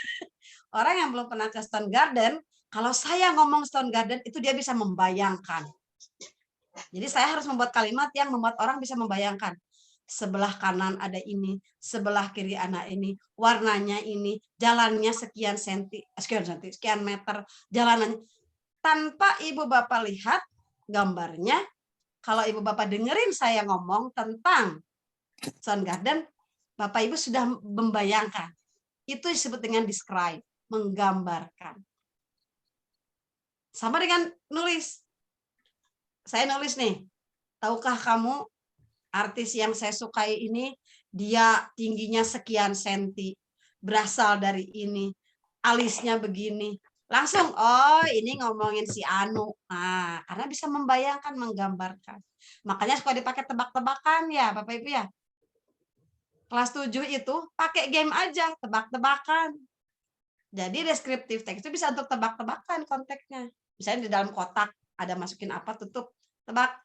S2: orang yang belum pernah ke Stone Garden, kalau saya ngomong Stone Garden itu dia bisa membayangkan. Jadi saya harus membuat kalimat yang membuat orang bisa membayangkan. Sebelah kanan ada ini, sebelah kiri ada ini, warnanya ini, jalannya sekian meter, jalanannya. Tanpa ibu bapak lihat gambarnya, kalau ibu bapak dengerin saya ngomong tentang Stone Garden, bapak ibu sudah membayangkan. Itu disebut dengan describe, menggambarkan. Sama dengan nulis. Saya nulis nih, tahukah kamu artis yang saya sukai ini, dia tingginya sekian senti, berasal dari ini, alisnya begini. Langsung, oh ini ngomongin si Anu. Nah, karena bisa membayangkan, menggambarkan. Makanya suka dipakai tebak-tebakan ya, Bapak Ibu ya. Kelas 7 itu pakai game aja, tebak-tebakan. Jadi deskriptif text itu bisa untuk tebak-tebakan konteksnya. Misalnya di dalam kotak, ada masukin apa, tutup, tebak,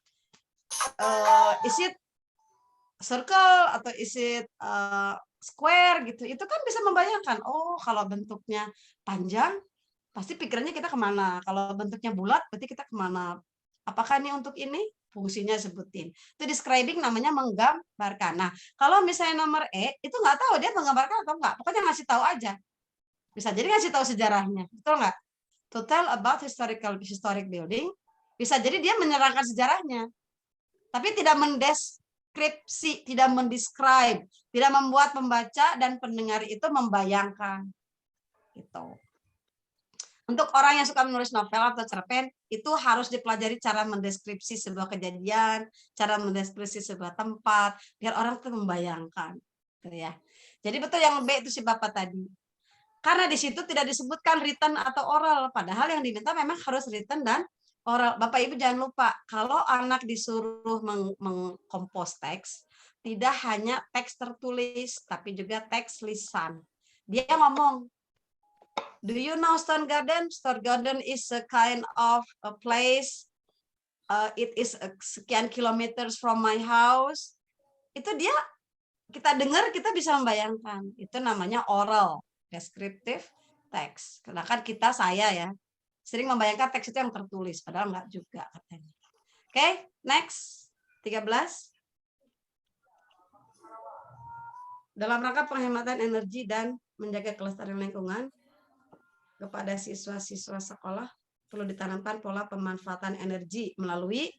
S2: is it circle atau is it square gitu. Itu kan bisa membayangkan, oh kalau bentuknya panjang pasti pikirannya kita kemana, kalau bentuknya bulat berarti kita kemana, apakah ini untuk ini, fungsinya sebutin. Itu describing, namanya menggambarkan. Nah kalau misalnya nomor E itu nggak tahu dia menggambarkan atau enggak, pokoknya ngasih tahu aja. Bisa jadi ngasih tahu sejarahnya, betul nggak? To tell about historic building, bisa jadi dia menerangkan sejarahnya, tapi tidak mendeskripsi, tidak mendescribe, tidak membuat pembaca dan pendengar itu membayangkan. Gitu. Untuk orang yang suka menulis novel atau cerpen, itu harus dipelajari cara mendeskripsi sebuah kejadian, cara mendeskripsi sebuah tempat, biar orang itu membayangkan. Gitu ya. Jadi betul yang B itu si Bapak tadi. Karena di situ tidak disebutkan written atau oral, padahal yang diminta memang harus written dan oral. Bapak Ibu jangan lupa, kalau anak disuruh mengkompos teks, tidak hanya teks tertulis, tapi juga teks lisan. Dia ngomong, do you know Stone Garden? Stone Garden is a kind of a place, it is sekian kilometers from my house. Itu dia, kita dengar, kita bisa membayangkan. Itu namanya oral. Descriptive text. Karena kan saya ya, sering membayangkan teks itu yang tertulis, padahal enggak juga katanya. Oke, next. 13. Dalam rangka penghematan energi dan menjaga kelestarian lingkungan, kepada siswa-siswa sekolah perlu ditanamkan pola pemanfaatan energi melalui,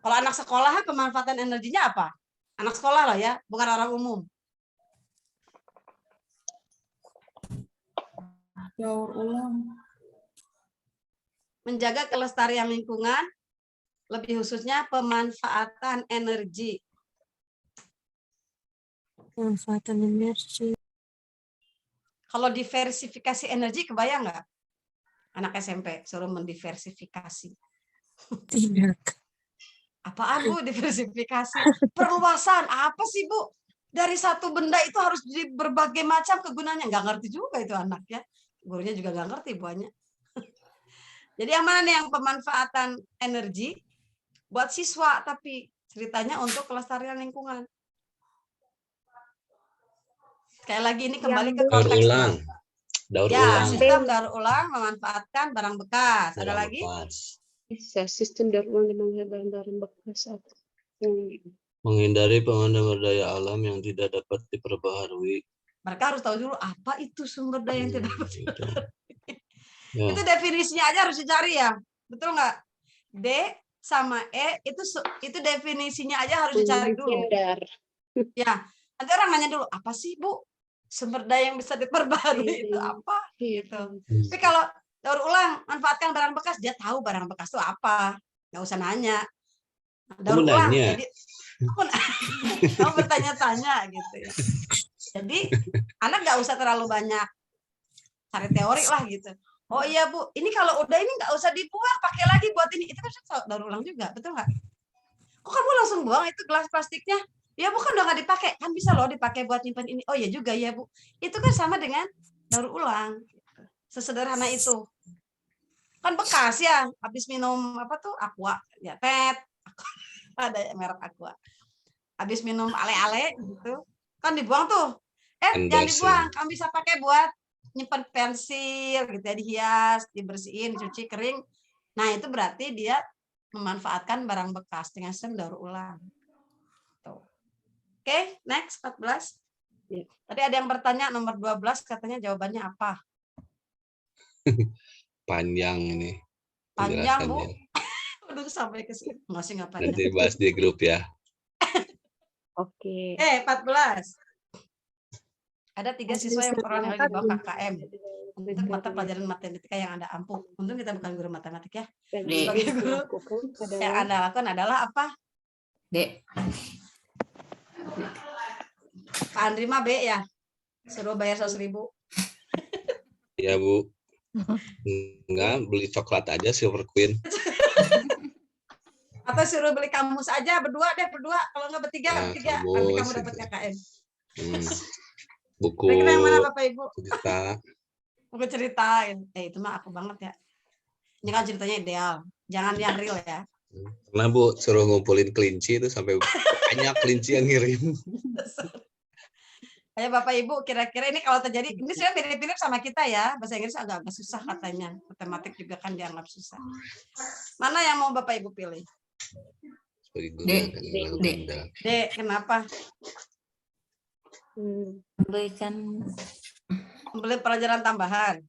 S2: kalau anak sekolah pemanfaatan energinya apa? Anak sekolah lah ya, bukan orang umum.
S3: Daur ulang.
S2: Menjaga kelestarian lingkungan, lebih khususnya pemanfaatan energi.
S9: Pemanfaatan energi.
S2: Kalau diversifikasi energi, kebayang nggak? Anak SMP suruh mendiversifikasi.
S9: Tidak.
S2: Apaan Bu diversifikasi? Perluasan, apa sih Bu? Dari satu benda itu harus di berbagai macam kegunaannya. Nggak ngerti juga itu anak ya. Gurunya juga nggak ngerti buahnya. Jadi yang mana nih yang pemanfaatan energi buat siswa, tapi ceritanya untuk kelestarian lingkungan. Sekali lagi ini kembali ke konteks.
S1: Daur
S2: ya,
S1: ulang.
S2: Sistem daur ulang memanfaatkan barang bekas. Ada lagi?
S5: Bisa sistem daur ulang dan barang bekas.
S1: Menghindari pengadaan daya alam yang tidak dapat diperbaharui.
S2: Mereka harus tahu dulu apa itu sumber daya yang tidak dapat diperbaharui.
S1: Ya.
S2: Itu definisinya aja harus dicari ya. Betul nggak? D sama E itu definisinya aja harus dicari dulu. Ya, nanti orang nanya dulu, apa sih Bu? Sumber daya yang bisa diperbaharui itu apa? Gitu. Tapi kalau daur ulang, manfaatkan barang bekas, dia tahu barang bekas itu apa. Nggak usah nanya. Daur ulang, jadi Kamu bertanya-tanya gitu ya. Jadi anak nggak usah terlalu banyak cari teori lah gitu. Oh iya Bu, ini kalau udah ini nggak usah dibuang, pakai lagi buat ini. Itu kan daur ulang juga, betul nggak? Kok kamu langsung buang itu gelas plastiknya? Ya Bu, kan udah nggak dipakai, kan bisa loh dipakai buat nyimpan ini. Oh iya juga ya Bu, itu kan sama dengan daur ulang. Sesederhana itu. Kan bekas ya, habis minum apa tuh aqua, ya tet, ada merek aqua. Habis minum ale-ale gitu, kan dibuang tuh. Jangan dibuang, kamu bisa pakai buat nyimpan pensil gitu ya, dihias, dibersihin, dicuci kering. Nah, itu berarti dia memanfaatkan barang bekas dengan sistem daur ulang. Tuh. Oke, next 14. Tadi ada yang bertanya nomor 12 katanya jawabannya apa?
S1: Panjang ini.
S2: Panjang, Bu. Udah sampai ke sini. Masih nggak panjang.
S1: Nanti bahas di grup ya.
S9: Oke.
S2: 14. Ada 3 siswa yang orang yang di bawah KKM untuk mata pelajaran matematika yang Anda ampuh. Untung kita bukan guru matematik ya. Sebagai guru yang Anda lakukan adalah apa?
S4: D.
S2: Pak Andri mah B ya. Suruh bayar 100.000.
S1: Iya Bu. Enggak, beli coklat aja Silver Queen.
S2: Atau suruh beli kamus aja berdua. Kalau nggak bertiga. Nanti kamu dapat KKM.
S1: Buku
S2: Kira-kira yang mana Bapak Ibu?
S1: cerita.
S2: Buku cerita. Itu mah aku banget ya. Ini kan ceritanya ideal. Jangan yang real ya.
S1: Pernah Bu suruh ngumpulin kelinci itu sampai banyak kelinci yang ngirim.
S2: Ayo Bapak Ibu, kira-kira ini kalau terjadi, ini sebenarnya mirip-mirip sama kita ya. Bahasa Inggris agak susah katanya. Matematik juga kan dianggap susah. Mana yang mau Bapak Ibu pilih? D. Kenapa? Beli pelajaran tambahan.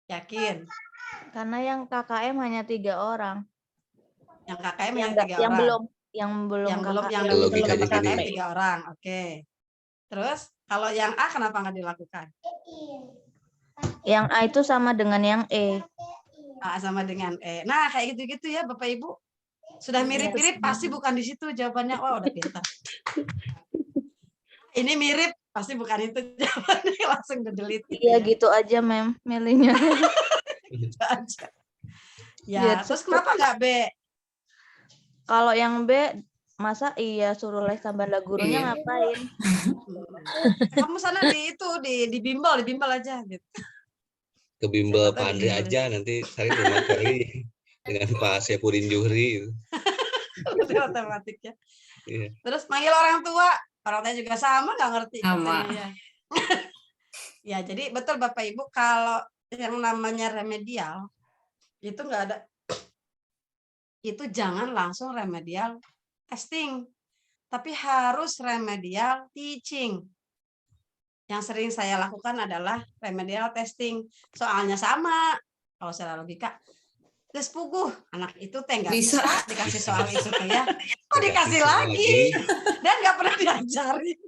S2: Yakin?
S7: Karena yang KKM hanya 3 orang.
S2: Yang KKM hanya 3 orang. Yang belum dapat KKM 3 orang. Oke. Terus kalau yang A kenapa nggak dilakukan?
S7: Yang A itu sama dengan yang E.
S2: A sama dengan E. Nah, kayak gitu-gitu ya Bapak Ibu. Sudah mirip-mirip pasti bukan di situ jawabannya. Wah, udah pintar. Ini mirip pasti bukan itu jawabannya, langsung di-delete.
S7: Iya gitu aja Mem, milihnya.
S2: Gitu aja. Ya, terus kenapa nggak B?
S7: Kalau yang B, masa iya suruh les tambah gurunya ngapain?
S2: Kamu sana di bimbel aja gitu.
S1: Ke bimbel Pak Andri aja, nanti cari rumah kali dengan Pak Syafudin Juhri.
S2: Matematik ya. Iya. Terus manggil orang tua juga sama nggak ngerti.
S4: Sama.
S2: Ya. Ya, jadi betul Bapak Ibu, kalau yang namanya remedial itu nggak ada, itu jangan langsung remedial testing, tapi harus remedial teaching. Yang sering saya lakukan adalah remedial testing. Soalnya sama, kalau secara logika, geus puguh, anak itu teh nggak bisa dikasih soal itu ya. Kok dikasih lagi? Dan nggak pernah diajarin.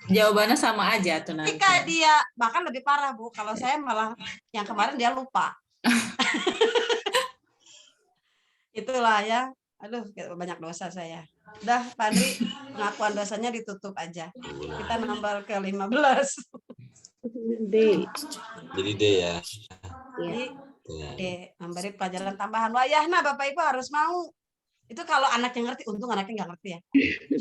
S4: Jawabannya sama aja tuh nanti.
S2: Ketika dia, bahkan lebih parah Bu, kalau saya malah yang kemarin dia lupa. Itulah ya. Aduh, banyak dosa saya. Udah, Pak Andri, pengakuan dosanya ditutup aja. Kita nomor ke 15.
S9: D.
S1: Jadi D ya.
S2: Jadi D, memberi pelajaran tambahan. Wayahna Bapak Ibu harus mau. Itu kalau anaknya ngerti, untung anaknya nggak ngerti ya.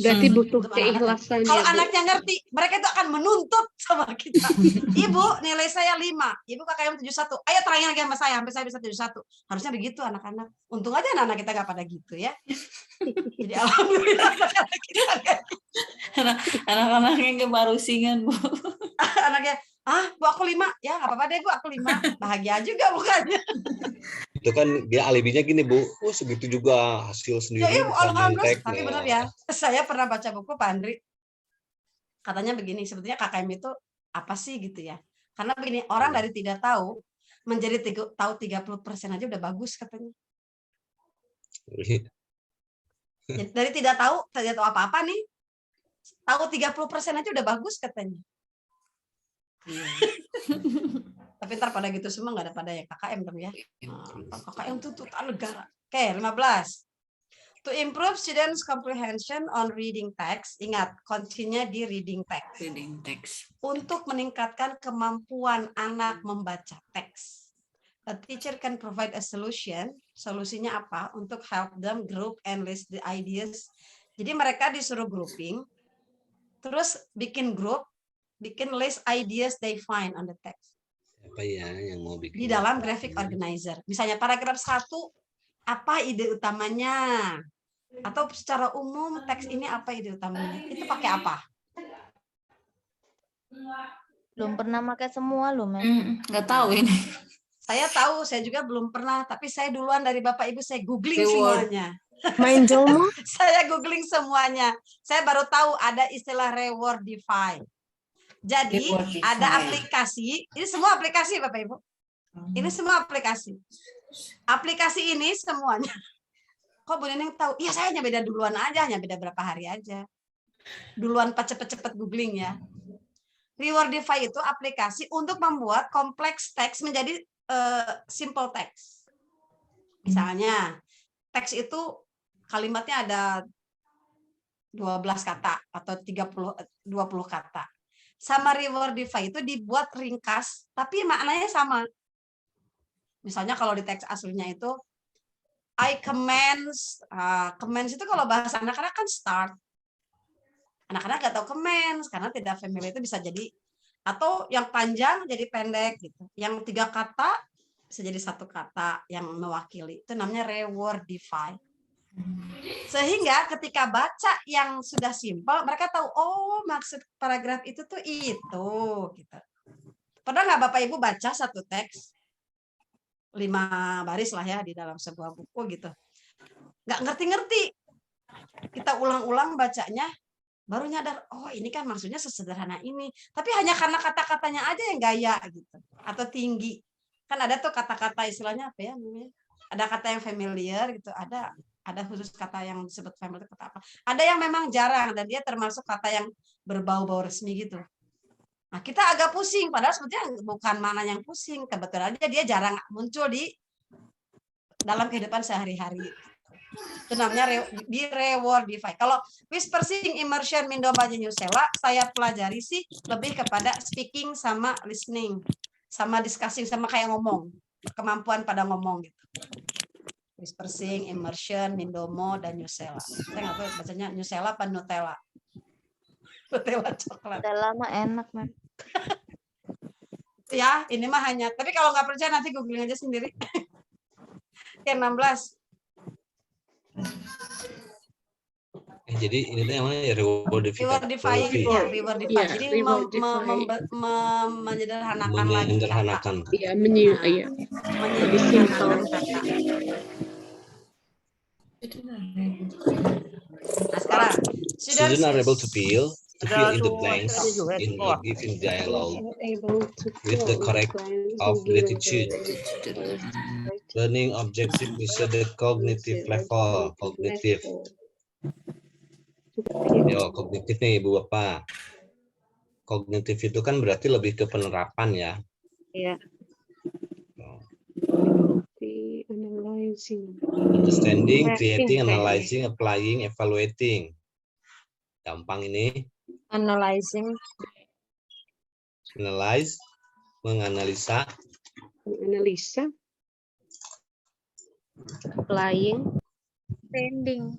S5: Berarti butuh keikhlasan.
S2: Kalau anaknya ngerti, mereka itu akan menuntut sama kita. Ibu, nilai saya 5. Ibu KKM 71. Ayo terangin lagi sama saya, sampai saya bisa 71. Harusnya begitu anak-anak. Untung aja anak-anak kita nggak pada gitu ya. Jadi alhamdulillah anak-anak kita kayak gitu.
S4: Anak-anaknya kebarusingan Bu.
S2: Anaknya, Bu aku 5. Ya nggak apa-apa deh Bu, aku 5. Bahagia juga bukannya.
S1: Itu kan dia alibinya gini Bu, segitu juga hasil sendiri.
S2: Ya, alhamdulillah. Tapi benar ya, saya pernah baca buku Pak Andri. Katanya begini, sebetulnya KKM itu apa sih gitu ya. Karena begini, orang dari tidak tahu menjadi tahu 30% aja udah bagus katanya. Dari tidak tahu apa-apa nih, tahu 30% aja udah bagus katanya. Tapi ntar pada gitu semua nggak ada pada yang KKM dong ya. KKM itu total negara. Oke, 15. To improve students' comprehension on reading text, ingat, kuncinya di reading text.
S4: Reading text.
S2: Untuk meningkatkan kemampuan anak membaca teks. A teacher can provide a solution. Solusinya apa? Untuk help them group and list the ideas. Jadi mereka disuruh grouping, terus bikin grup, bikin list ideas they find on the text.
S1: Apa ya yang mau bikin?
S2: Di dalam graphic organizer. Misalnya paragraf 1, apa ide utamanya? Atau secara umum teks ini apa ide utamanya? Itu pakai apa?
S7: Belum pernah pakai semua loh, Mem.
S4: Nggak tahu ini.
S2: Saya tahu, saya juga belum pernah, tapi saya duluan dari Bapak Ibu, saya googling
S4: Reward.
S2: semuanya.
S9: Main Jomo?
S2: Saya googling semuanya. Saya baru tahu ada istilah Rewardify. Jadi
S4: Rewardify.
S2: ada aplikasi, ini semua aplikasi Bapak Ibu. Ini semua aplikasi. Aplikasi ini semuanya. Kok Bu Neneng tahu? Iya, saya hanya beda duluan aja, hanya beda berapa hari aja. Duluan cepet-cepet googling ya. Rewardify itu aplikasi untuk membuat kompleks teks menjadi simple text. Misalnya, teks itu kalimatnya ada 12 kata atau 20 kata. Sama Rewardify itu dibuat ringkas, tapi maknanya sama. Misalnya kalau di teks aslinya itu, I commence, commence itu kalau bahasa anak-anak kan start. Anak-anak nggak tahu commence, karena tidak familiar itu bisa jadi, atau yang panjang jadi pendek gitu. Yang 3 kata bisa jadi 1 kata yang mewakili. Itu namanya Rewardify. Sehingga ketika baca yang sudah simpel, mereka tahu, oh maksud paragraf itu tuh itu. Gitu. Pernah nggak Bapak Ibu baca satu teks 5 baris lah ya di dalam sebuah buku gitu. Nggak ngerti-ngerti. Kita ulang-ulang bacanya, baru nyadar, oh ini kan maksudnya sesederhana ini. Tapi hanya karena kata-katanya aja yang gaya gitu. Atau tinggi. Kan ada tuh kata-kata istilahnya apa ya namanya? Ada kata yang familiar gitu, ada khusus kata yang disebut familiar, kata apa. Ada yang memang jarang dan dia termasuk kata yang berbau-bau resmi gitu. Nah, kita agak pusing padahal sebetulnya bukan mana yang pusing, kebetulan aja dia jarang muncul di dalam kehidupan sehari-hari. Itu namanya di Rewardify. Kalau Whispering, Immersion, Mindoma, Nyusela, saya pelajari sih lebih kepada speaking sama listening, sama discussing, sama kayak ngomong, kemampuan pada ngomong gitu. Whispering, Immersion, Mindomo, dan Nyusela. Saya nggak tahu bacanya Nyusela apa Nutella. Nutella coklat.
S7: Udah lama enak, Mem.
S2: Ya, ini mah hanya. Tapi kalau nggak percaya nanti googling aja sendiri. Oke, 16.
S1: Jadi ini tuh namanya Rewardify.
S2: Rewardify, ya, Rewardify.
S5: Iya,
S2: Jadi
S5: Rewardify.
S2: menyederhanakan lagi kata.
S1: Menyederhanakan.
S5: Iya, iya.
S2: Menyederhanakan kata. Nah, sekarang
S1: Students are able to fill in the blanks
S11: Ada
S1: in a given dialogue
S5: Able to
S1: with the
S5: fill
S1: correct
S5: blanks
S1: of
S5: and give
S1: gratitude.
S5: the
S1: Learning objective is at the cognitive level. Cognitive. Yo, kognitif nih Ibu Bapak. Kognitif itu kan berarti lebih ke penerapan ya.
S5: Iya. Analyzing.
S1: Understanding, creating,
S5: Tracking,
S1: analyzing, applying, evaluating. Gampang ini.
S9: Analyzing.
S1: Analyze, menganalisa,
S5: Analisa. Applying.
S9: Trending.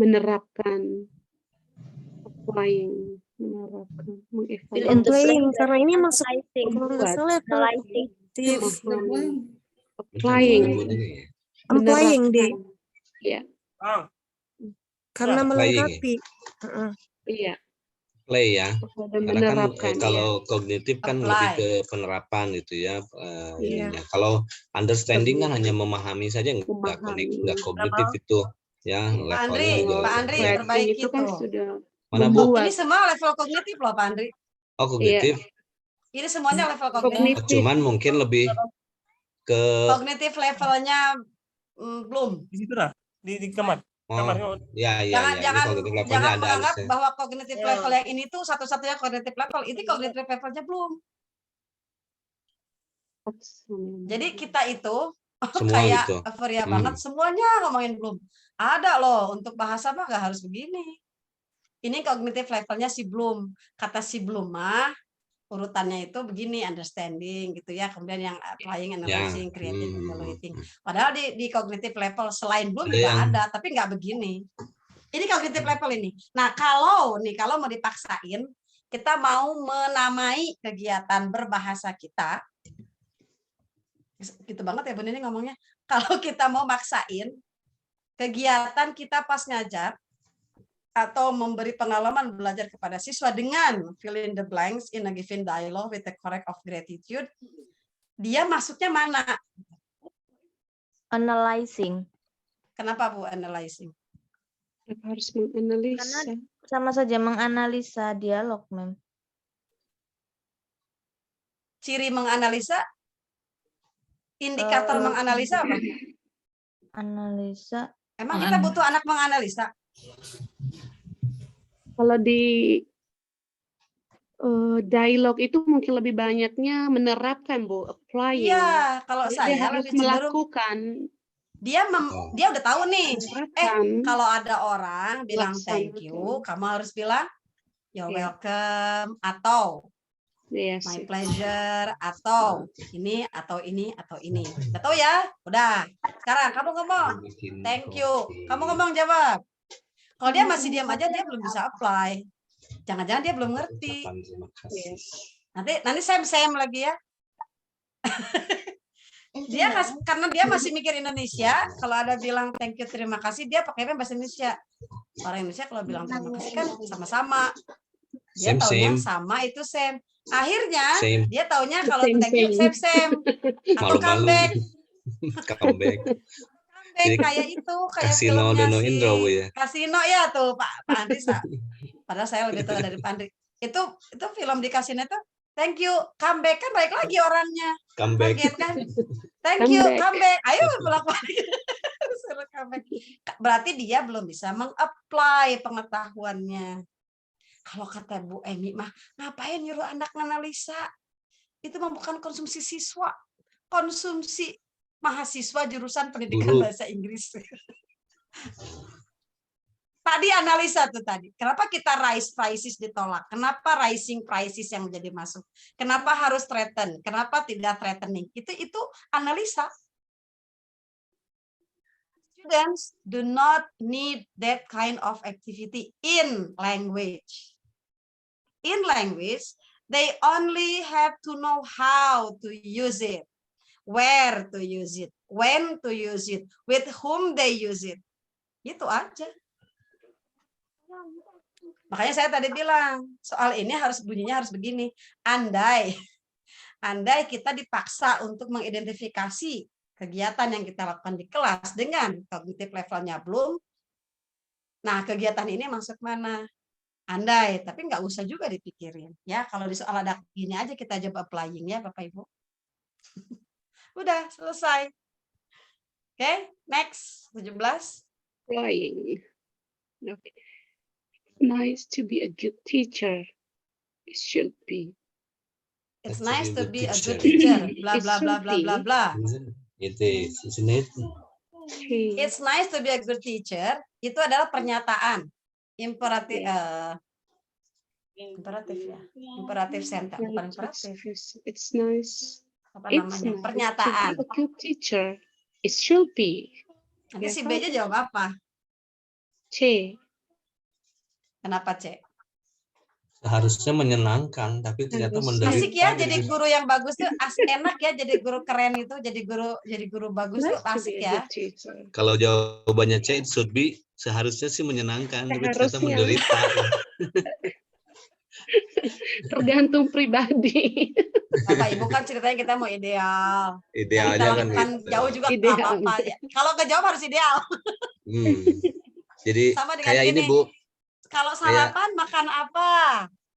S5: Menerapkan. Applying. Menerapkan.
S9: Fill in the
S5: Mengevaluasi.
S9: blank. Karena ini masuk
S5: Membuat.
S9: kognitif.
S5: Applying.
S9: Applying deh.
S5: Iya.
S9: Karena
S1: Applying.
S9: melengkapi.
S5: Iya.
S1: Play ya.
S5: Kepada
S1: Karena kan
S5: menerapkan.
S1: kalau kognitif kan
S2: Apply.
S1: lebih ke penerapan gitu ya.
S9: Iya.
S1: Ininya. Kalau understanding kan hanya memahami saja, nggak
S5: Memahami.
S1: nggak kognitif itu ya
S2: Pak
S1: levelnya
S2: Andri,
S1: jauh.
S2: Pak Andri
S5: Tracking
S2: perbaiki
S5: itu kan
S2: tuh.
S5: sudah
S1: Mana Bu?
S5: membuat.
S2: Ini semua level kognitif loh Pak Andri.
S1: Oh kognitif.
S2: Ini semuanya level kognitif.
S5: Kognitif.
S1: Cuman mungkin lebih ke
S2: Kognitif levelnya belum.
S11: Di situ dah, di kamar.
S1: oh, ya
S2: Jangan
S1: kognitif levelnya
S2: jangan
S1: ada
S2: menganggap
S1: harusnya.
S2: bahwa kognitif level yang ini tuh satu-satunya kognitif level. Ini kognitif levelnya belum. Jadi kita itu
S1: Semua
S2: kayak
S1: gitu.
S2: euforia banget, semuanya ngomongin belum. Ada loh, untuk bahasa mah nggak harus begini. Ini kognitif levelnya si belum. Kata si belum mah urutannya itu begini, understanding gitu ya. Kemudian yang applying, analyzing, creating, evaluating. Padahal di kognitif level selain belum juga ada, tapi nggak begini. Ini kognitif level ini. Nah, kalau mau dipaksain, kita mau menamai kegiatan berbahasa kita. Gitu banget ya Bu Nini ngomongnya. Kalau kita mau maksain kegiatan kita pas ngajar atau memberi pengalaman belajar kepada siswa dengan fill in the blanks in a given dialogue with the correct of gratitude, dia masuknya mana?
S7: Analyzing.
S2: Kenapa Bu analyzing?
S5: Harus menganalisa.
S7: Karena sama saja menganalisa dialog, Mem.
S2: Ciri menganalisa, indikator menganalisa apa?
S7: Analisa.
S2: Emang kita butuh anak menganalisa?
S5: Kalau di dialog itu mungkin lebih banyaknya menerapkan, Bu, applying.
S2: Iya, kalau
S5: Dia
S2: saya
S5: harus
S2: lebih cenderung
S5: melakukan.
S2: dia udah tahu nih.
S5: Menerapkan.
S2: Kalau ada orang bilang
S5: Laksanakan.
S2: thank you, kamu harus bilang you're welcome atau my pleasure atau ini atau ini atau ini. Udah tahu ya? Udah. Sekarang kamu ngomong thank you. Kamu ngomong jawab. Kalau dia masih diam aja, dia belum bisa apply. Jangan-jangan dia belum ngerti. Nanti same lagi ya. Dia karena dia masih mikir Indonesia, kalau ada bilang thank you terima kasih, dia pakainya bahasa Indonesia. Orang Indonesia kalau bilang terima kasih kan sama-sama. Dia taunya sama itu same. Akhirnya dia taunya kalau thank you same. Atau comeback. Kayak itu, kayak
S1: Kasino
S2: filmnya
S1: Dono Indro, Bu, ya.
S2: Kasino ya tuh Pak Andri. Padahal saya lebih tua dari Pak Andri. Itu film di Kasino itu thank you, comeback kan balik lagi orangnya.
S1: Comeback.
S2: Kan? Thank you, comeback. Ayo bolak-balik. Suruh comeback. Berarti dia belum bisa meng-apply pengetahuannya. Kalau kata Bu Emi mah, ngapain nyuruh anak menganalisa? Itu mah bukan konsumsi siswa, konsumsi mahasiswa jurusan pendidikan bahasa Inggris. Tadi analisa tuh tadi. Kenapa kita rise prices ditolak? Kenapa rising prices yang menjadi masuk? Kenapa harus threaten? Kenapa tidak threatening? Itu analisa. Students do not need that kind of activity in language. In language, they only have to know how to use it, where to use it, when to use it, with whom they use it. Gitu aja. Makanya saya tadi bilang, soal ini bunyinya harus begini. Andai kita dipaksa untuk mengidentifikasi kegiatan yang kita lakukan di kelas dengan kognitif levelnya belum, nah kegiatan ini masuk mana? Andai, tapi nggak usah juga dipikirin. Ya, kalau di soal ada gini aja kita coba applying ya Bapak Ibu. Udah, selesai. Oke, next, 17.
S5: Applying. Okay. Nice to be a good teacher. It should be.
S2: It's nice to be a good teacher. Blah blah blah blah blah blah.
S1: It is, isn't it?
S2: It's nice to be a good teacher. Itu adalah pernyataan imperatif. Imperatif ya. Imperatif sentence, bukan imperatif.
S5: It's nice.
S2: Apa namanya? Pernyataan.
S5: A good teacher. It should be.
S2: Nanti si B-nya jawab apa?
S5: C.
S2: Kenapa C?
S1: Seharusnya menyenangkan, tapi ternyata menderita.
S2: Asik ya, jadi guru yang bagus tuh enak ya, jadi guru keren itu, jadi guru bagus tuh asik ya.
S1: Kalau jawabannya C, it should be, seharusnya sih menyenangkan, tapi ternyata menderita.
S5: Tergantung pribadi.
S2: Bapak Ibu kan ceritanya kita mau ideal.
S1: Idealnya kan
S2: gitu. Jauh juga apa-apa ya. Kalau kejauh harus ideal.
S1: Jadi kayak ini Bu.
S2: Kalau sarapan makan apa?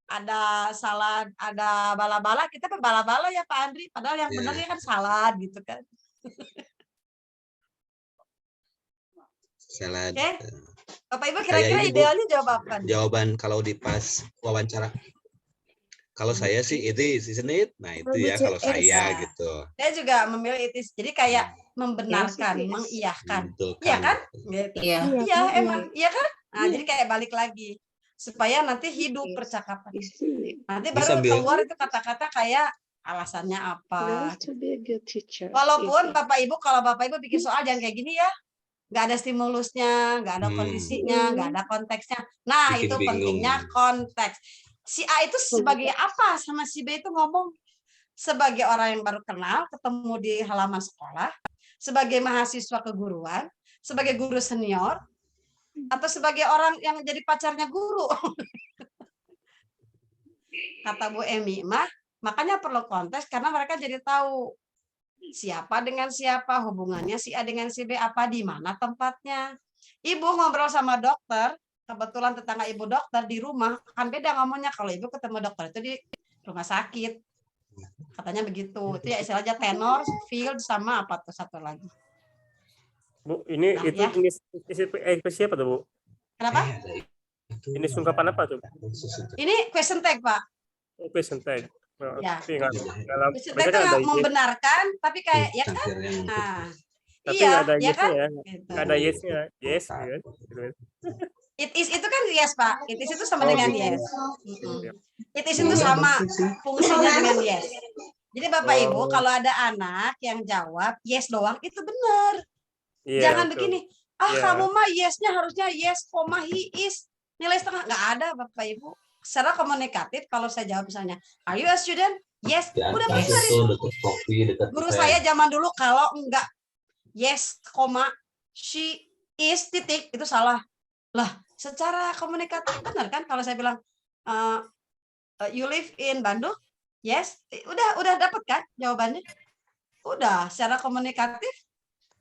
S2: Ada salad, ada bala-bala, kita bala-bala ya Pak Andri. Padahal yang benarnya kan salad gitu kan.
S1: Salad.
S2: Oke. Bapak Ibu kira-kira idealnya jawab apa?
S1: Jawaban kalau di pas wawancara. Kalau saya sih it is, isn't it? Nah itu ya kalau saya gitu.
S2: Saya juga memilih it is. Jadi kayak membenarkan, mengiyakan.
S1: Betul
S2: Iya kan?
S1: betul.
S2: Gitu.
S4: Iya.
S2: Iya emang, iya kan? Nah, jadi kayak balik lagi supaya nanti hidup percakapan. Nanti
S1: Ini
S2: baru
S1: sambil-
S2: keluar itu kata-kata kayak alasannya apa.
S5: To be a good teacher.
S2: Walaupun Bapak Ibu, kalau Bapak Ibu bikin soal jangan kayak gini ya. Nggak ada stimulusnya, nggak ada kondisinya, nggak ada konteksnya. Nah,
S1: Bikin
S2: itu
S1: bingung.
S2: pentingnya konteks. Si A itu sebagai apa sama si B itu ngomong? Sebagai orang yang baru kenal, ketemu di halaman sekolah, sebagai mahasiswa keguruan, sebagai guru senior, atau sebagai orang yang jadi pacarnya guru. Kata Bu Emi, makanya perlu konteks karena mereka jadi tahu siapa dengan siapa, hubungannya si A dengan si B, apa di mana tempatnya. Ibu ngobrol sama dokter, kebetulan tetangga ibu dokter di rumah, kan beda ngomongnya kalau ibu ketemu dokter itu di rumah sakit. Katanya begitu. Itu ya istilahnya tenor, field, sama apa tuh satu lagi.
S11: Bu, ini
S2: Nah,
S11: itu
S2: ya.
S11: jenis siapa tuh, Bu?
S2: Kenapa?
S11: Ini ungkapan apa tuh?
S2: Ini question tag, Pak.
S11: Question tag.
S2: Ya.
S11: Tapi
S2: Question tag itu nggak membenarkan, tapi kayak ya kan? Nah,
S11: tapi
S2: iya,
S11: nggak ada
S2: ya
S11: yes-nya
S2: kan?
S11: ya.
S2: Gitu.
S11: Nggak ada yes-nya. Yes. Gitu.
S2: It is itu kan yes, Pak. It is itu sama
S11: Oh,
S2: dengan
S11: gitu.
S2: yes. It is itu sama fungsinya dengan yes. Jadi Bapak Ibu,
S11: Oh.
S2: kalau ada anak yang jawab yes doang, itu benar.
S11: Iya,
S2: Jangan
S11: betul.
S2: begini,
S11: Iya.
S2: kamu mah yes-nya harusnya yes, he is. Nilai setengah. Nggak ada, Bapak Ibu. Secara komunikatif, kalau saya jawab misalnya, are you a student? Yes. Udah benar itu.
S1: Dekat kopi, dekat
S2: Guru saya zaman dulu kalau enggak yes, she is titik itu salah. Lah, secara komunikatif benar kan kalau saya bilang you live in Bandung? Yes, udah dapat kan jawabannya? Udah, secara komunikatif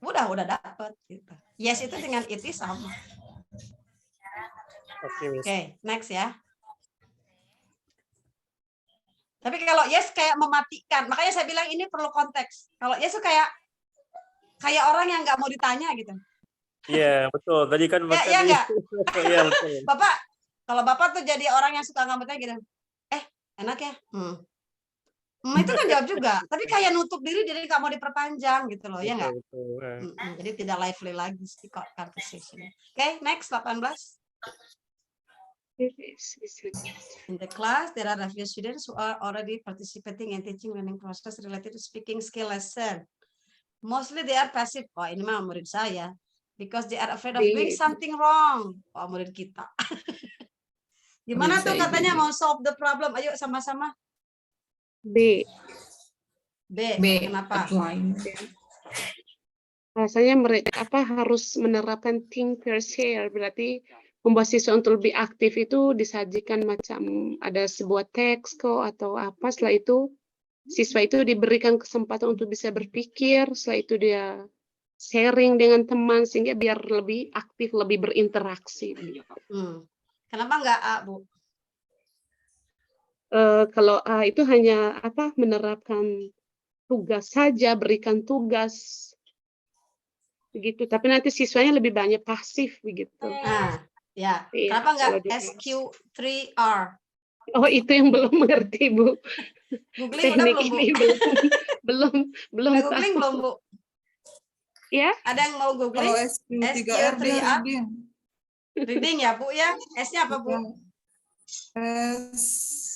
S2: udah dapat gitu. Yes itu dengan it is sama. Oke, next ya. Tapi kalau yes kayak mematikan, makanya saya bilang ini perlu konteks. Kalau yes itu kayak orang yang nggak mau ditanya gitu.
S11: Iya, betul. Tadi kan
S2: Ya enggak?
S11: Iya, betul.
S2: Bapak, kalau Bapak tuh jadi orang yang suka nggak mau tanya gitu. Enak ya? Itu kan jawab juga. Tapi kayak nutup diri jadi nggak mau diperpanjang gitu loh, ya nggak?
S11: Betul.
S2: Jadi tidak lively lagi sih conversation. Oke, next 18. In the class, there are a few students who are already participating in teaching learning process related to speaking skill lesson. Mostly they are passive. Oh, ini mah murid saya. Because they are afraid of doing something wrong. Oh, murid kita. Gimana tuh katanya mau solve the problem? Ayo sama-sama.
S5: B.
S2: Kenapa?
S5: Rasanya mereka harus menerapkan think per share, berarti membuat siswa untuk lebih aktif itu disajikan macam ada sebuah teks atau apa, setelah itu siswa itu diberikan kesempatan untuk bisa berpikir, setelah itu dia sharing dengan teman sehingga biar lebih aktif, lebih berinteraksi.
S2: Kenapa enggak A, Bu?
S5: Kalau A itu hanya menerapkan tugas saja, berikan tugas begitu, tapi nanti siswanya lebih banyak pasif begitu.
S2: Ya.
S5: Iya,
S2: Kenapa enggak
S5: kalau di
S2: SQ3R?
S5: Oh, itu yang belum mengerti, Bu.
S2: Googling udah belum, Bu?
S5: belum
S2: Udah googling
S5: tahu.
S2: belum, Bu?
S5: Ya.
S2: Ada yang mau googling?
S3: Kalau SQ3R dia reading.
S2: Reading ya, Bu ya? S-nya apa, Bu?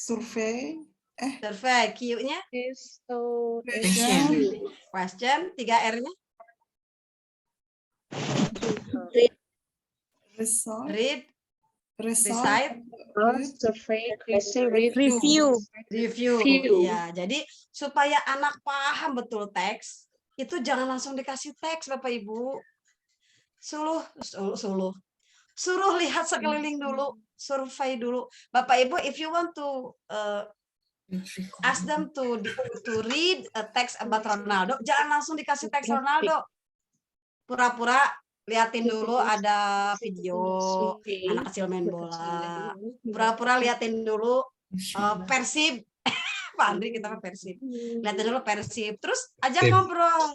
S3: Survey.
S2: Survey. Q-nya? Question. 3R-nya?
S3: Result.
S2: Read. Recite.
S5: Survey, question,
S9: Review.
S2: Review. Ya, jadi supaya anak paham betul teks, itu jangan langsung dikasih teks, Bapak Ibu. Suruh lihat sekeliling dulu, survei dulu. Bapak Ibu, if you want to ask them to read a text about Ronaldo, jangan langsung dikasih teks Ronaldo. Pura-pura liatin dulu ada video anak kecil main bola. Pura-pura liatin dulu Persib. Pak Andri kita Persib. Liatin dulu Persib. Terus ajak ngobrol.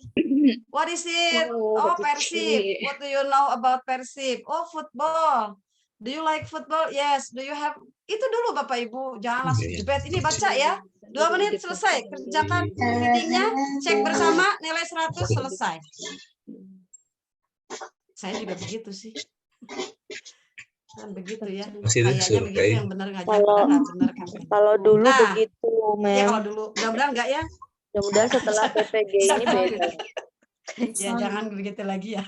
S2: What is it? Oh, Persib. What do you know about Persib? Oh, football. Do you like football? Yes. Do you have? Itu dulu Bapak Ibu, jangan langsung jebet. Ini baca ya. 2 menit selesai. Kerjakan readingnya, cek bersama, nilai 100 selesai. Saya juga begitu sih. Kan begitu ya. Kayaknya begitu yang benar ngajar, nggak benar kan.
S7: Kalau dulu begitu, Mem.
S2: Ya kalau dulu, mudah-mudahan enggak ya.
S7: Mudah-mudahan setelah PPG ini beda.
S2: Ya jangan begitu lagi ya.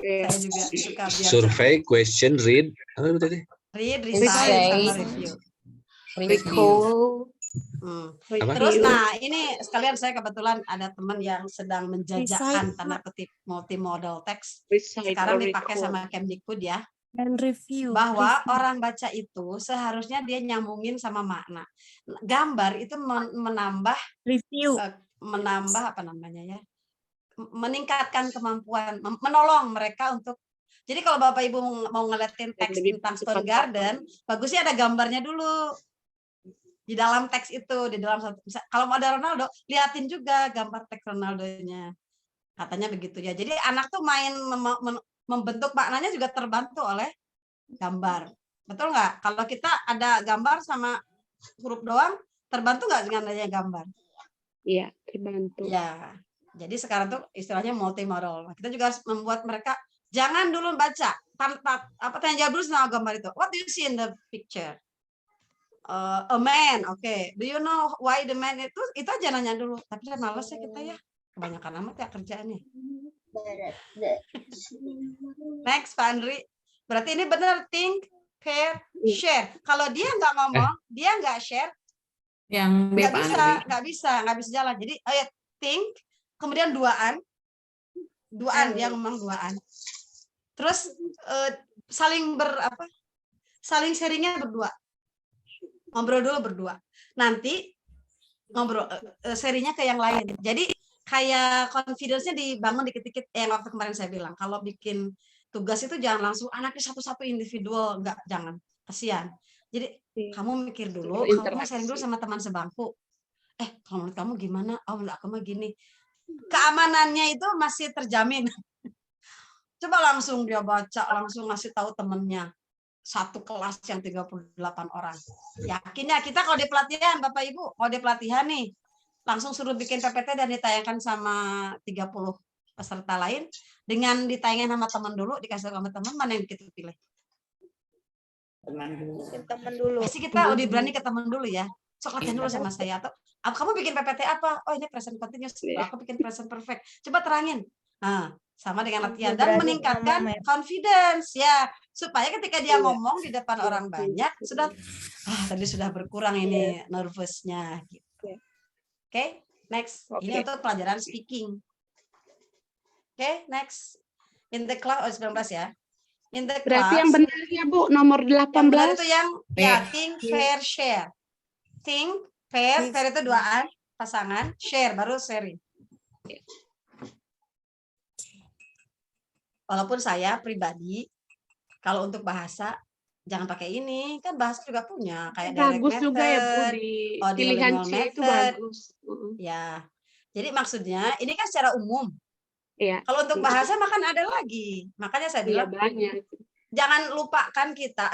S2: Saya juga suka biasa.
S1: Survey, question, read. Apa tadi?
S2: Read, recite, sama review.
S4: Recall.
S2: Terus nah ini sekalian saya kebetulan ada teman yang sedang menjajakan tanda kutip multimodal text. Sekarang dipakai sama Kemdikbud ya.
S9: Dan review.
S2: Bahwa orang baca itu seharusnya dia nyambungin sama makna. Gambar itu menambah
S9: Review.
S2: menambah apa namanya ya? Meningkatkan kemampuan, menolong mereka untuk. Jadi kalau Bapak Ibu mau ngeliatin teks tentang Stone Garden, bagusnya ada gambarnya dulu di dalam teks itu, di dalam kalau mau ada Ronaldo, liatin juga gambar teks Ronaldonya. Katanya begitu ya. Jadi anak tuh main membentuk maknanya juga terbantu oleh gambar. Betul nggak? Kalau kita ada gambar sama huruf doang, terbantu nggak dengan adanya gambar?
S5: Iya, terbantu.
S2: Ya. Jadi sekarang tuh istilahnya multimodal. Kita juga harus membuat mereka jangan dulu baca, tanya jawab dulu sama gambar itu. What do you see in the picture? A man, okay. Do you know why the man itu aja nanya dulu. Tapi saya males ya kita ya. Kebanyakan amat ya kerjaannya. Next, Pak Andri. Berarti ini benar think, pair, share. Kalau dia nggak ngomong, dia nggak share, nggak bisa jalan. Jadi think, kemudian duaan dia ngomong duaan. Terus saling sharingnya berdua. Ngobrol dulu berdua. Nanti ngobrol serinya ke yang lain. Jadi kayak confidence-nya dibangun dikit-dikit. Yang waktu kemarin saya bilang, kalau bikin tugas itu jangan langsung anaknya satu-satu individual, enggak, jangan. Kasihan. Jadi kamu mikir dulu, kamu sharing dulu sama teman sebangku. Kalau menurut kamu gimana? Oh, menurut aku mah gini. Keamanannya itu masih terjamin. Coba langsung dia baca, langsung ngasih tahu temennya. Satu kelas yang 38 orang. Yakinnya kita kalau di pelatihan, Bapak Ibu, kalau di pelatihan nih, langsung suruh bikin PPT dan ditayangkan sama 30 peserta lain, dengan ditayangin sama teman dulu, dikasih sama teman, mana yang kita pilih?
S7: Teman dulu.
S2: Pasti kita lebih berani ke teman dulu ya. Sok latihan dulu sama saya. Atau kamu bikin PPT apa? Oh, ini present continuous. Aku bikin present perfect. Coba terangin. Nah, sama dengan latihan dan meningkatkan confidence ya, supaya ketika dia ngomong di depan orang banyak tadi sudah berkurang ini nervousnya gitu. Oke, next. Ini untuk pelajaran speaking. Oke, next. In the class 19 ya. In the class.
S5: Berarti yang benar ya Bu, nomor 18.
S2: Yang benar itu yang think, pair, share. Think, pair itu duaan, pasangan, share baru sharing. Walaupun saya pribadi, kalau untuk bahasa, jangan pakai ini. Kan bahasa juga punya. Kayak
S5: bagus
S2: direct
S5: juga
S2: method,
S5: ya Bu, di pilihan C itu bagus.
S2: Ya, jadi maksudnya, ini kan secara umum.
S5: Iya.
S2: Kalau untuk bahasa, makan ada lagi. Makanya saya bilang,
S5: banyak.
S2: Jangan lupakan kita.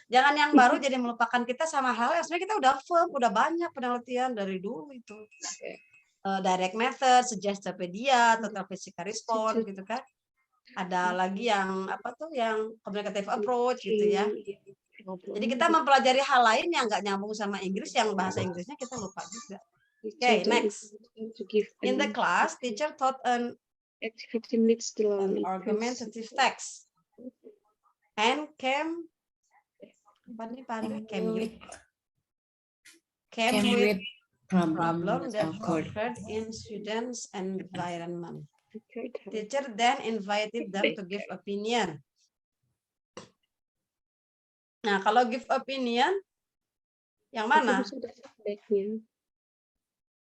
S2: Jangan yang baru jadi melupakan kita sama hal yang sebenarnya kita udah firm, udah banyak penelitian dari dulu itu. Direct method, Suggestpedia, total physical response gitu kan. Ada lagi yang yang communicative approach gitu ya. Jadi kita mempelajari hal lain yang nggak nyambung sama Inggris, yang bahasa Inggrisnya kita lupa juga. Oke, next. In the class, teacher taught an argumentative text and came with problem that occurred in students' environment. Teacher then invited them to give opinion. Nah, kalau give opinion, yang mana?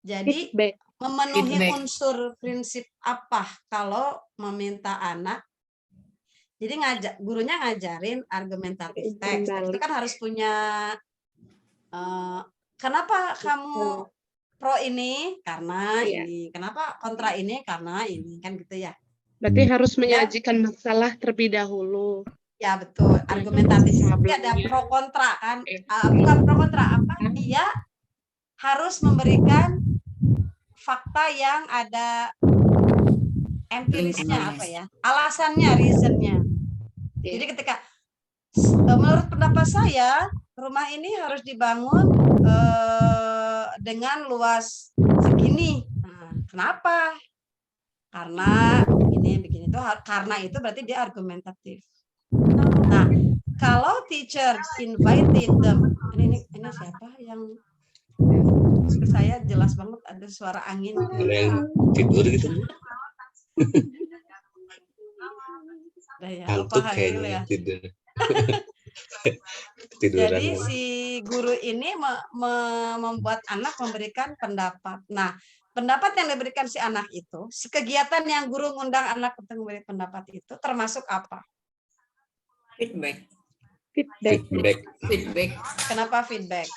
S2: Jadi, memenuhi unsur prinsip apa kalau meminta anak? Jadi gurunya ngajarin argumentatif teks. Itu kan harus punya, kenapa kamu pro ini karena ini, kenapa kontra ini karena ini, kan gitu ya.
S5: Berarti harus menyajikan masalah terlebih dahulu.
S2: Ya betul, argumentatif. Tapi ada
S5: Problemnya.
S2: pro kontra kan? Bukan pro kontra, apa? Dia harus memberikan fakta yang ada empirisnya, apa ya? Alasannya, reasonnya. Jadi ketika menurut pendapat saya rumah ini harus dibangun dengan luas segini. Nah, kenapa? Karena begini itu karena itu berarti dia argumentatif. Nah, kalau teacher invited them, ini siapa yang saya jelas banget ada suara angin.
S1: Ada yang tidur gitu. Hantu kayaknya tidur.
S2: Jadi si guru ini membuat anak memberikan pendapat. Nah, pendapat yang diberikan si anak itu, si kegiatan yang guru ngundang anak untuk memberi pendapat itu termasuk apa?
S4: Feedback.
S2: Kenapa feedback?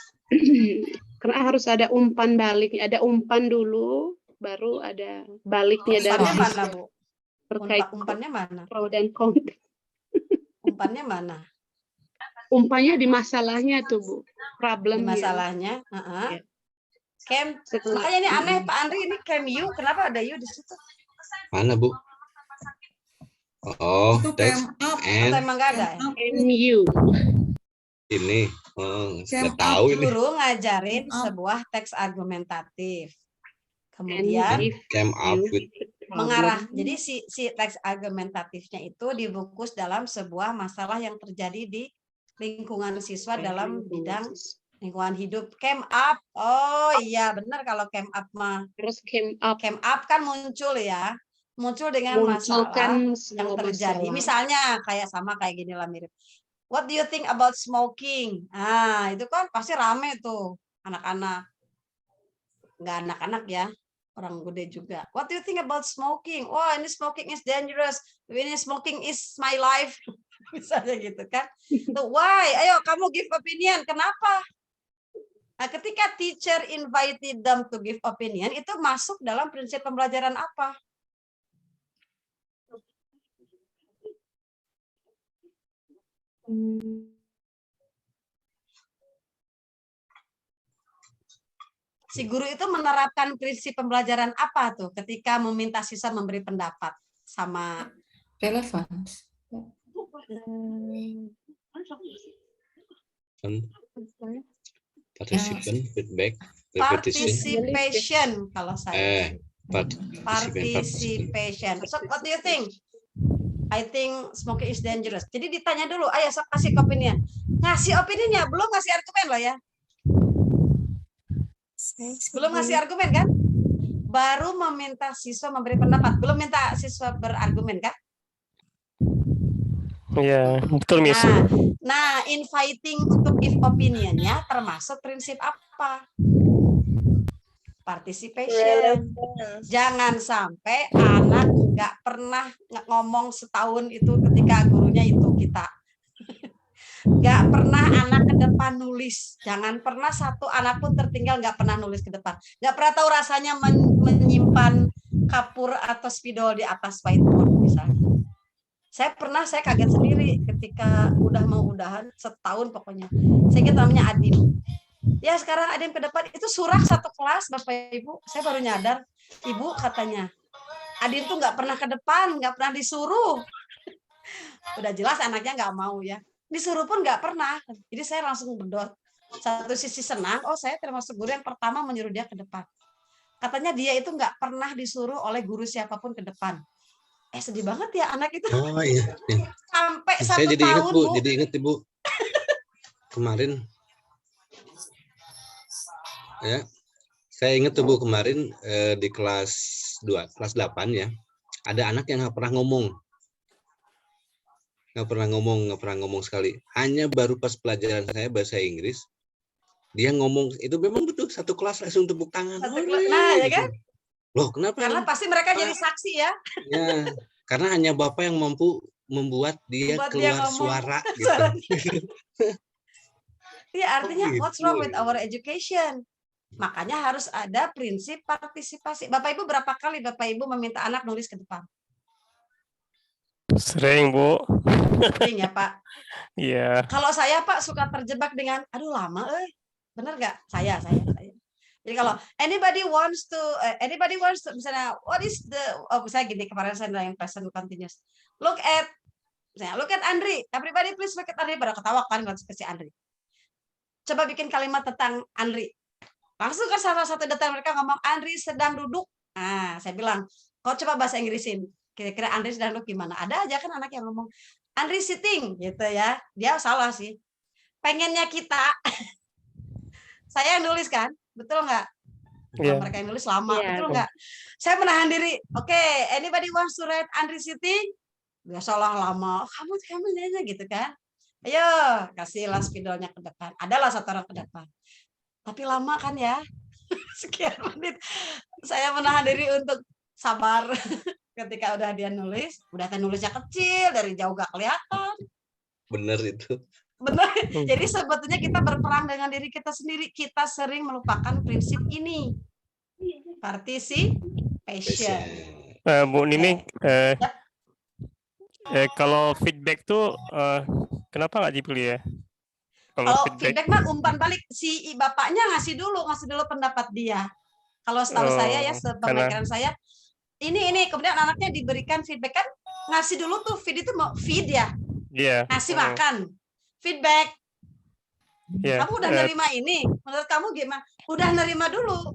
S5: Karena harus ada umpan balik, ada umpan dulu, baru ada baliknya dari
S2: Umpannya mana, Bu?
S5: terkait
S2: Umpannya mana?
S5: pro dan kontra.
S2: Umpannya mana?
S5: Umpannya di masalahnya tuh, Bu. Problemnya.
S2: Di masalahnya.
S5: Ya.
S2: Makanya ini aneh, Pak Andri, ini camp you, kenapa ada you di situ?
S1: Mana, Bu? Oh, teks
S2: Atau
S1: and
S2: emang nggak ada?
S5: MU.
S1: ini. Nggak tahu ini.
S2: Guru ngajarin sebuah teks argumentatif. Kemudian
S1: Came up with
S2: mengarah. Jadi si teks argumentatifnya itu dibungkus dalam sebuah masalah yang terjadi di lingkungan siswa dalam bidang lingkungan hidup. Came up. Oh iya, benar kalau came up mah.
S5: Terus came up.
S2: Came up kan muncul ya. Muncul dengan masalah yang terjadi. Misalnya kayak gini lah mirip. What do you think about smoking? Nah, itu kan pasti rame tuh anak-anak. Nggak anak-anak ya, orang gede juga. What do you think about smoking? Wah, ini smoking is dangerous. Ini smoking is my life. Misalnya gitu kan. Why? Ayo kamu give opinion. Kenapa? Nah, ketika teacher invited them to give opinion, itu masuk dalam prinsip pembelajaran apa? Si guru itu menerapkan prinsip pembelajaran apa tuh ketika meminta siswa memberi pendapat sama
S4: Telepon.
S2: Participation kalau saya. Participation. So what do you think? I think smoking is dangerous. Jadi ditanya dulu, ayo sok kasih opinion. Ngasih opininya, belum ngasih argumen loh ya. Belum ngasih argumen kan? Baru meminta siswa memberi pendapat. Belum minta siswa berargumen kan?
S11: Iya, betul Miss.
S2: Nah, inviting untuk give opinion-nya termasuk prinsip apa? Participation. Jangan sampai anak nggak pernah ngomong setahun itu ketika gurunya itu kita. Nggak pernah anak ke depan nulis. Jangan pernah satu anak pun tertinggal nggak pernah nulis ke depan. Nggak pernah tahu rasanya menyimpan kapur atau spidol di atas whiteboard misalnya. Saya kaget sendiri ketika mau udahan setahun pokoknya. Saya ingat namanya Adim. Ya sekarang Adim ke depan itu surak satu kelas Bapak Ibu. Saya baru nyadar, Ibu katanya Adim tuh nggak pernah ke depan, nggak pernah disuruh. Udah jelas anaknya nggak mau ya. Disuruh pun nggak pernah. Jadi saya langsung berdoa. Satu sisi senang, oh saya termasuk guru yang pertama menyuruh dia ke depan. Katanya dia itu nggak pernah disuruh oleh guru siapapun ke depan. Sedih banget ya anak itu.
S1: Oh iya.
S2: Sampai
S1: Saya
S2: 1
S1: jadi
S2: tahun,
S1: ingat Bu. Jadi ingat Ibu. Kemarin. Ya. Saya ingat tuh Bu kemarin di kelas 2, kelas 8 ya. Ada anak yang nggak pernah ngomong. Nggak pernah ngomong sekali. Hanya baru pas pelajaran saya bahasa Inggris, dia ngomong, itu memang betul satu kelas langsung tepuk tangan.
S2: Nah, ya kan?
S1: Loh, kenapa?
S2: Karena pasti mereka jadi saksi ya.
S1: Ya, karena hanya Bapak yang mampu membuat dia keluar suara gitu.
S2: Iya, artinya what's wrong with our education? Makanya harus ada prinsip partisipasi. Bapak Ibu berapa kali Bapak Ibu meminta anak nulis ke depan?
S11: Sering, Bu.
S2: Penting ya Pak.
S11: Iya.
S2: Kalau saya Pak suka terjebak dengan, aduh lama, bener nggak? Saya. Jadi kalau anybody wants to, misalnya, what is the, misalnya gini, kemarin saya yang present continuous. Look at Andri, everybody please look at Andri, pada ketawa kan waktu ke si Andri. Coba bikin kalimat tentang Andri. Langsung kan salah satu detail mereka ngomong, Andri sedang duduk. Nah, saya bilang, kau coba bahasa Inggrisin. Kira-kira Andri sedang duduk gimana? Ada aja kan anak yang ngomong, Andri sitting, gitu ya. Dia salah sih. Pengennya kita, saya yang nulis kan, betul nggak? Mereka yang nulis lama, betul nggak? Saya menahan diri. Oke, anybody wants to write Andri sitting? Biasalah lama. Kamu nanya gitu kan? Ayo, kasihlah spidolnya ke depan. Adalah satu orang ke depan. Tapi lama kan ya? Sekian menit. Saya menahan diri untuk sabar. Ketika udah dia nulis, nulisnya kecil, dari jauh gak kelihatan.
S1: Bener itu.
S2: Benar. Jadi sebetulnya kita berperang dengan diri kita sendiri. Kita sering melupakan prinsip ini. Participation.
S11: Bu Nini, kalau feedback tuh kenapa nggak dipilih ya?
S2: Kalau feedback mah umpan balik, si bapaknya ngasih dulu pendapat dia. Kalau setahu saya ya, sepemikiran saya, ini kemudian anaknya diberikan feedback kan, ngasih dulu tuh feed itu mau feed ya, ngasih makan, feedback. Kamu udah nerima ini, menurut kamu gimana? Udah nerima dulu.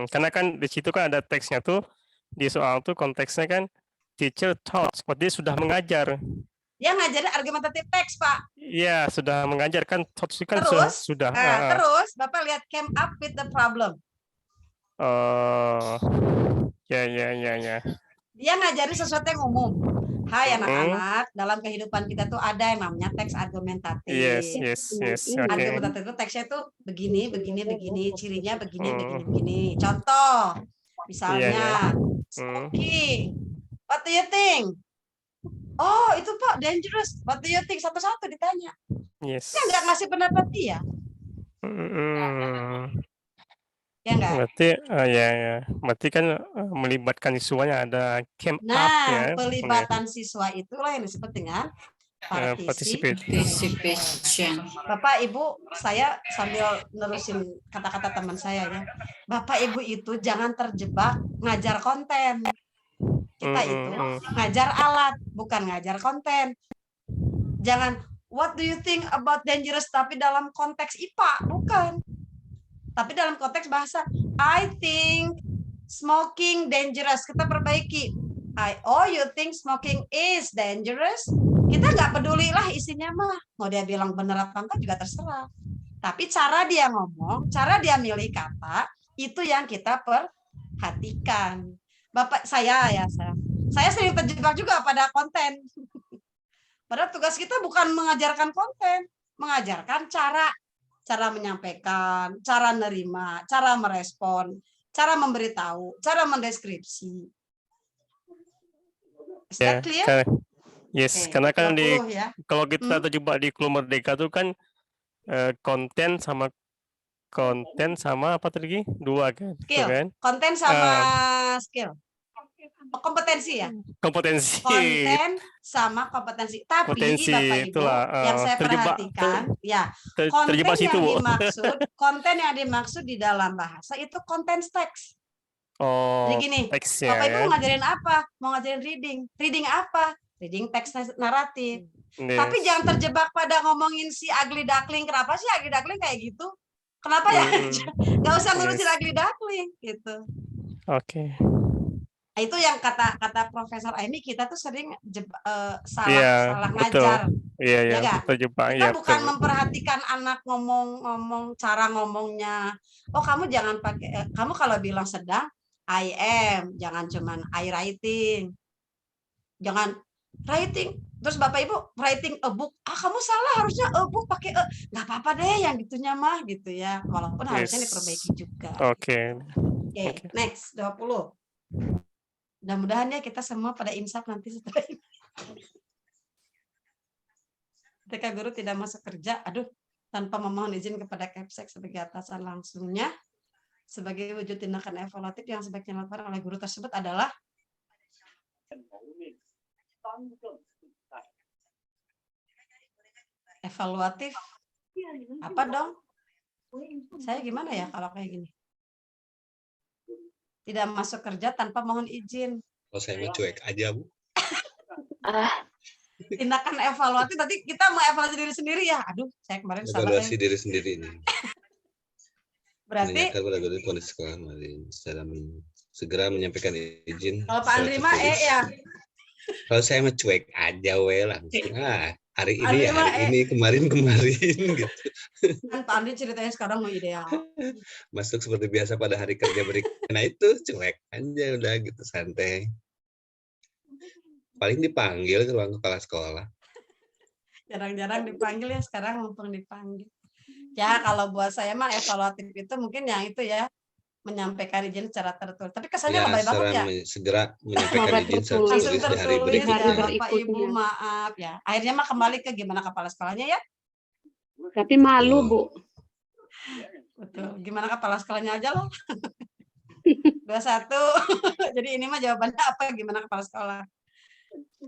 S11: Karena kan di situ kan ada teksnya tuh, di soal tuh konteksnya kan teacher taught, dia sudah mengajar.
S2: Dia ngajarin argumentative text, Pak.
S11: Iya, sudah mengajar kan, taught kan sudah.
S2: Terus Bapak lihat came up with the problem.
S11: Ya.
S2: Dia ngajarin sesuatu yang umum. Hai anak-anak, dalam kehidupan kita tuh ada yang namanya teks argumentatif.
S11: Yes.
S2: Argumentatif itu teksnya tuh begini, cirinya begini. Contoh, misalnya, Smoky, what do you think? Oh, itu Pak, dangerous. What do you think? Satu-satu ditanya.
S11: Yes.
S2: Dia nggak ngasih pendapat dia. Ya nggak?
S11: Berarti, berarti kan melibatkan siswanya ada camp up ya.
S2: Pelibatan siswa itulah yang disebut dengan
S4: Participation.
S2: Bapak Ibu, saya sambil nerusin kata-kata teman saya ya. Bapak Ibu itu jangan terjebak ngajar konten. Kita itu ngajar alat, bukan ngajar konten. Jangan, what do you think about dangerous, tapi dalam konteks IPA, bukan. Tapi dalam konteks bahasa, I think smoking dangerous. Kita perbaiki. You think smoking is dangerous? Kita nggak peduli lah isinya mah. Mau dia bilang benar apa enggak juga terserah. Tapi cara dia ngomong, cara dia milih kata, itu yang kita perhatikan. Bapak saya sering terjebak juga pada konten. Padahal tugas kita bukan mengajarkan konten, mengajarkan cara menyampaikan, cara nerima, cara merespon, cara memberitahu, cara mendeskripsi. Is that clear?
S11: Yes, karena kan kalau kita
S2: 20,
S11: terjebak di Clue Merdeka itu kan konten sama apa tadi? Dua kan?
S2: Skill.
S11: Kan?
S2: Konten sama skill. Kompetensi ya?
S11: Kompetensi.
S2: Konten sama kompetensi. Tapi Bapak Ibu, yang saya perhatikan, konten yang dimaksud di dalam bahasa itu konten teks. Jadi gini, Bapak Ibu mau ngajarin apa? Mau ngajarin reading. Reading apa? Reading teks naratif. Tapi jangan terjebak pada ngomongin si ugly duckling. Kenapa sih ugly duckling kayak gitu? Kenapa ya? Gak usah ngurusin ugly duckling gitu.
S11: Oke.
S2: Nah, itu yang kata Profesor Amy, kita tuh sering salah ngajar.
S11: Iya,
S2: terjebak. Kita bukan memperhatikan anak ngomong cara ngomongnya. Oh, kamu jangan pakai, kamu kalau bilang sedang, I am, jangan cuman I writing. Jangan writing. Terus Bapak Ibu writing a book. Kamu salah, harusnya a book pakai a. Nggak apa-apa deh yang gitunya mah gitu ya. Walaupun harusnya diperbaiki juga.
S11: Oke.
S2: Next 20. Mudah-mudahan ya kita semua pada insaf nanti setelah ini. Ketika guru tidak masuk kerja, tanpa memohon izin kepada Kepsek sebagai atasan langsungnya, sebagai wujud tindakan evaluatif yang sebaiknya dilakukan oleh guru tersebut adalah Evaluatif. Apa dong? Saya gimana ya kalau kayak gini? Tidak masuk kerja tanpa mohon izin.
S1: Kalau saya mah cuek aja, Bu.
S2: Tindakan evaluatif, nanti kita mau evaluasi diri sendiri ya. Aduh, saya kemarin salah.
S1: Evaluasi diri sendiri ini.
S2: Berarti
S1: Menanyakan pada kondisi sekolah segera menyampaikan izin.
S2: kalau Pak Andri mah ya.
S1: Kalau saya mah cuek aja langsung. Hari ini
S2: Andri mah
S1: ini kemarin gitu.
S2: Kan Pak Andri ceritanya sekarang mau ideal.
S1: Masuk seperti biasa pada hari kerja berikutnya. Nah itu cuek aja udah gitu santai. Paling dipanggil ke ruang kepala sekolah.
S2: Jarang-jarang dipanggil ya, sekarang mumpung dipanggil. Ya kalau buat saya mah evaluatif itu mungkin yang itu ya, menyampaikan izin secara tertulis. Tapi kesannya lebay banget ya.
S1: Segera menyampaikan izin secara
S2: Langsung
S1: tertulis di hari
S2: tertulis
S1: berikutnya.
S2: ya, Bapak Ibu maaf ya. Akhirnya mah kembali ke gimana kepala sekolahnya ya.
S5: Tapi malu, Bu.
S2: Betul. Gimana kepala sekolahnya aja loh. 21. Jadi ini mah jawabannya apa? Gimana kepala sekolah?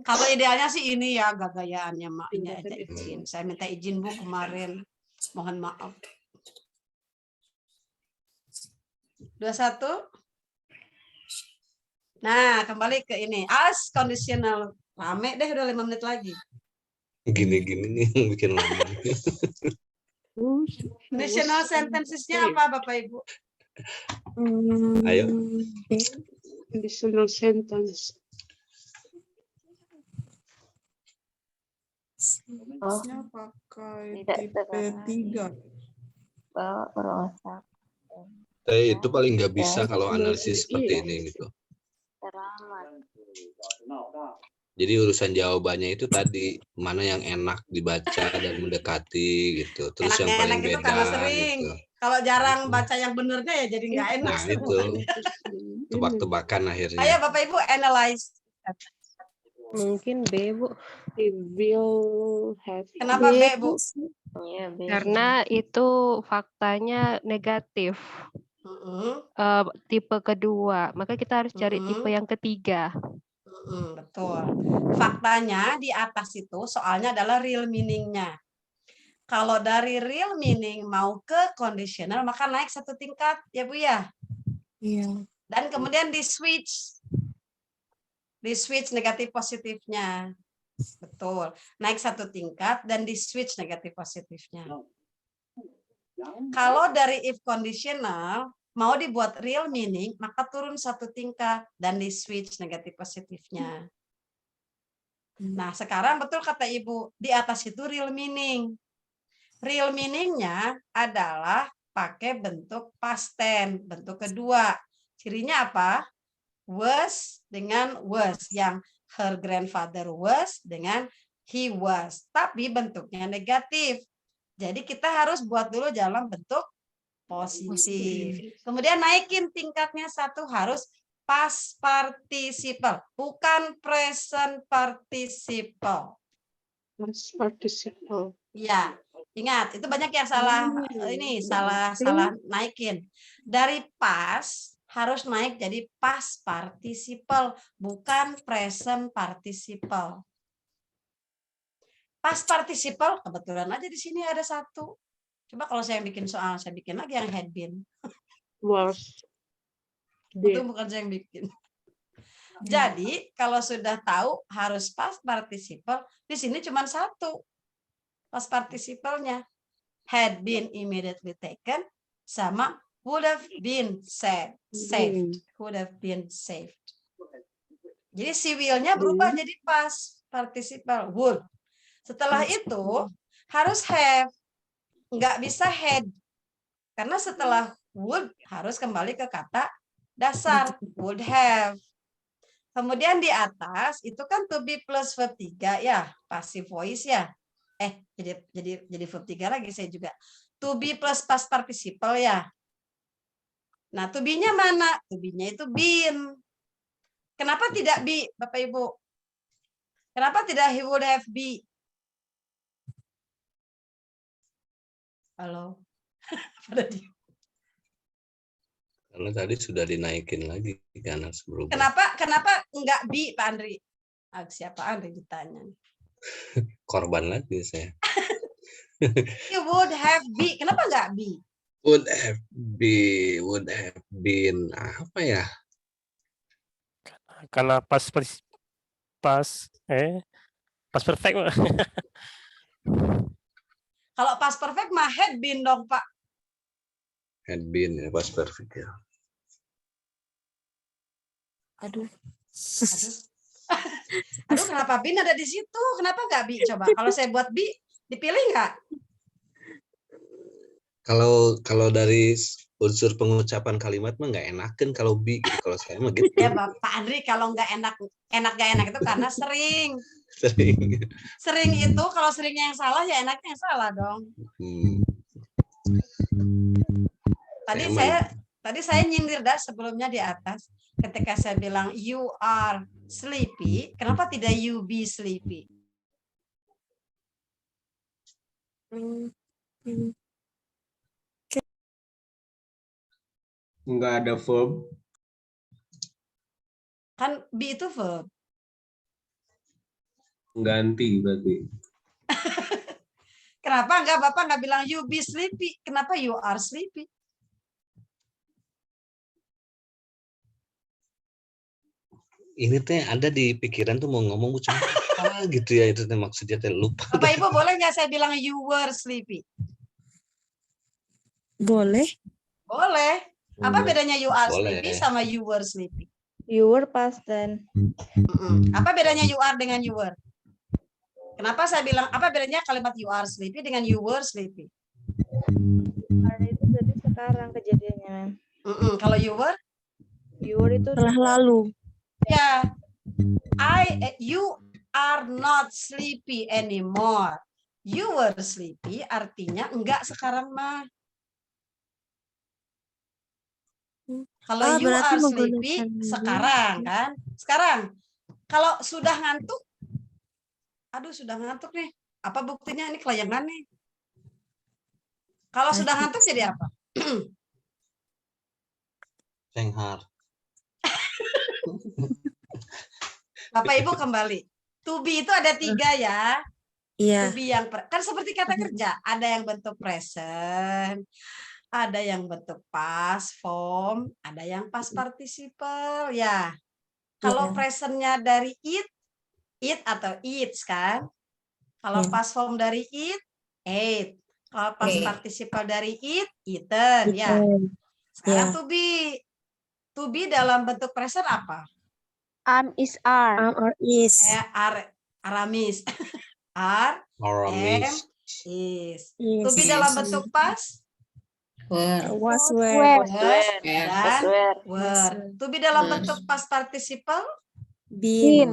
S2: Kalau idealnya sih ini ya, gagayaannya mak ini aja izin. Saya minta izin Bu kemarin. Mohon maaf. 21. Nah, kembali ke ini. As conditional. Rame deh udah 5 menit lagi.
S1: Gini-gini nih yang bikin lama.
S2: Conditional sentences-nya apa Bapak Ibu?
S1: Ayo.
S5: Conditional sentence.
S3: Harusnya pakai tipe 3.
S1: Itu paling nggak bisa kalau analisis seperti ini gitu. Jadi urusan jawabannya itu tadi mana yang enak dibaca dan mendekati gitu. Terus yang paling
S2: itu
S1: beda
S2: karena sering.
S1: gitu.
S2: Kalau jarang baca yang benernya ya jadi nggak enak.
S1: Nah itu tebak-tebakan akhirnya.
S2: Ayo Bapak Ibu analyze.
S10: Mungkin B, Bu.
S5: Will have.
S2: Kenapa B, Bu?
S10: Karena itu faktanya negatif. Tipe kedua, maka kita harus cari tipe yang ketiga.
S2: Betul. Faktanya di atas itu soalnya adalah real meaning-nya. Kalau dari real meaning mau ke conditional maka naik 1 tingkat ya Bu ya.
S3: Iya.
S2: Dan kemudian di switch negatif positifnya. Betul. Naik 1 tingkat dan di switch negatif positifnya. Kalau dari if conditional mau dibuat real meaning, maka turun 1 tingkat dan di switch negatif positifnya. Nah, sekarang betul kata Ibu, di atas itu real meaning. Real meaning-nya adalah pakai bentuk past tense, bentuk kedua. Cirinya apa? Was dengan was, yang her grandfather was dengan he was. Tapi bentuknya negatif. Jadi kita harus buat dulu dalam bentuk positif. Kemudian naikin tingkatnya 1 harus past participle, bukan present participle.
S5: Past participle.
S2: Ya, ingat itu banyak yang salah salah naikin. Dari past harus naik jadi past participle, bukan present participle. Past participle kebetulan aja di sini ada 1. Coba kalau saya bikin soal, saya bikin lagi yang had been.
S5: Was.
S2: Itu bukan saya yang bikin. Jadi kalau sudah tahu harus past participle, di sini cuma 1. Past participle-nya had been immediately taken sama would have been saved. Would have been saved. Jadi si will-nya berubah jadi past participle would. Setelah itu harus have. Nggak bisa had. Karena setelah would harus kembali ke kata dasar would have. Kemudian di atas itu kan to be plus verb 3 ya, passive voice ya. Jadi verb 3 lagi saya juga. To be plus past participle ya. Nah, to be-nya mana? To be-nya itu been. Kenapa tidak be, Bapak Ibu? Kenapa tidak he would have be? Halo. Pada dia.
S1: Karena tadi sudah dinaikin lagi kan harus berubah.
S2: Kenapa enggak be, Pak Andri? Siapa Andri ditanya?
S1: Korban lagi saya.
S2: He would have be. Kenapa nggak be?
S1: Would have been apa ya?
S11: Karena pas perfect.
S2: Kalau past perfect mah had been dong, Pak.
S1: Had been ya, past perfect ya.
S9: Aduh.
S2: Aduh, kenapa bin ada di situ? Kenapa nggak bi? Coba, kalau saya buat bi, dipilih nggak?
S1: Kalau dari unsur pengucapan kalimat mah nggak enakan kalau bi gitu. Kalau saya mah gitu.
S2: Ya Pak Andri, kalau nggak enak gak enak itu karena sering. Sering itu kalau seringnya yang salah ya enaknya yang salah dong. Tadi saya nyindir dah sebelumnya di atas ketika saya bilang you are sleepy, kenapa tidak you be sleepy?
S6: Nggak ada verb.
S2: Kan be itu verb.
S6: Ganti berarti.
S2: Kenapa Bapak nggak bilang you be sleepy? Kenapa you are sleepy?
S1: Ini teh ada di pikiran tuh mau ngomong cuma apa gitu ya, itu teh maksudnya teh lupa.
S2: Bapak Ibu boleh nggak saya bilang you were sleepy?
S9: Boleh.
S2: Boleh. Apa bedanya you are sleepy
S1: Boleh.
S2: sama you were sleepy?
S7: You were past then.
S2: Apa bedanya you are dengan you were? Kenapa saya bilang apa bedanya kalimat you are sleepy dengan you were sleepy?
S7: Karena itu berarti sekarang kejadiannya.
S2: Kalau you were
S7: itu
S9: Telah lalu.
S2: ya, you are not sleepy anymore. You were sleepy artinya enggak sekarang mah. Kalau you are sleepy sekarang kan? Sekarang. Kalau sudah ngantuk, aduh sudah ngantuk nih. Apa buktinya ini kelayangan nih? Kalau sudah ngantuk jadi apa?
S1: Cenghar.
S2: Bapak Ibu kembali. To be itu ada 3 ya.
S9: Iya.
S2: To be yang kan seperti kata kerja, ada yang bentuk present, ada yang bentuk past form, ada yang past participle ya. Kalau presentnya dari eat atau eats kan. Kalau past form dari ate. Kalau past participle dari eaten ya. Sekarang to be dalam bentuk present apa?
S9: Is, are. Or is.
S2: Aramis. Are,
S1: Aramis.
S2: is. To be dalam bentuk past?
S9: Was, were.
S2: Dan were. To be dalam bentuk past participle?
S9: Been.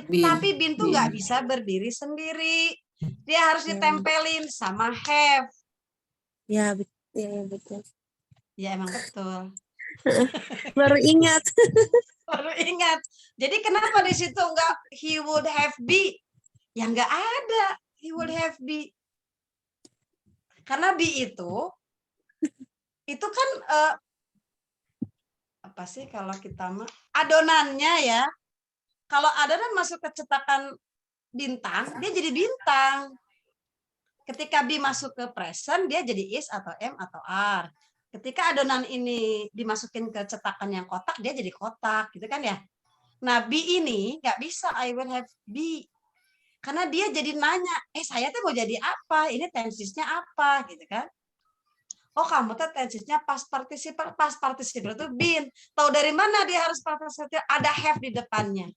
S2: Tapi been tuh nggak bisa berdiri sendiri. Dia harus ditempelin sama have.
S9: Ya, betul.
S2: Ya emang betul.
S9: Baru ingat.
S2: Baru ingat. Jadi kenapa di situ enggak he would have be? Ya enggak ada he would have be. Karena be itu kan apa sih kalau kita mah adonannya ya. Kalau adonan masuk ke cetakan bintang, dia jadi bintang. Ketika be masuk ke present, dia jadi is atau am atau are. Ketika adonan ini dimasukin ke cetakan yang kotak, dia jadi kotak, gitu kan ya. Nah, be ini nggak bisa I will have be. Karena dia jadi nanya, saya tuh mau jadi apa? Ini tensisnya apa? Gitu kan. Oh, kamu tuh tensisnya past participle. Past participle itu been. Tahu dari mana dia harus past participle? Ada have di depannya.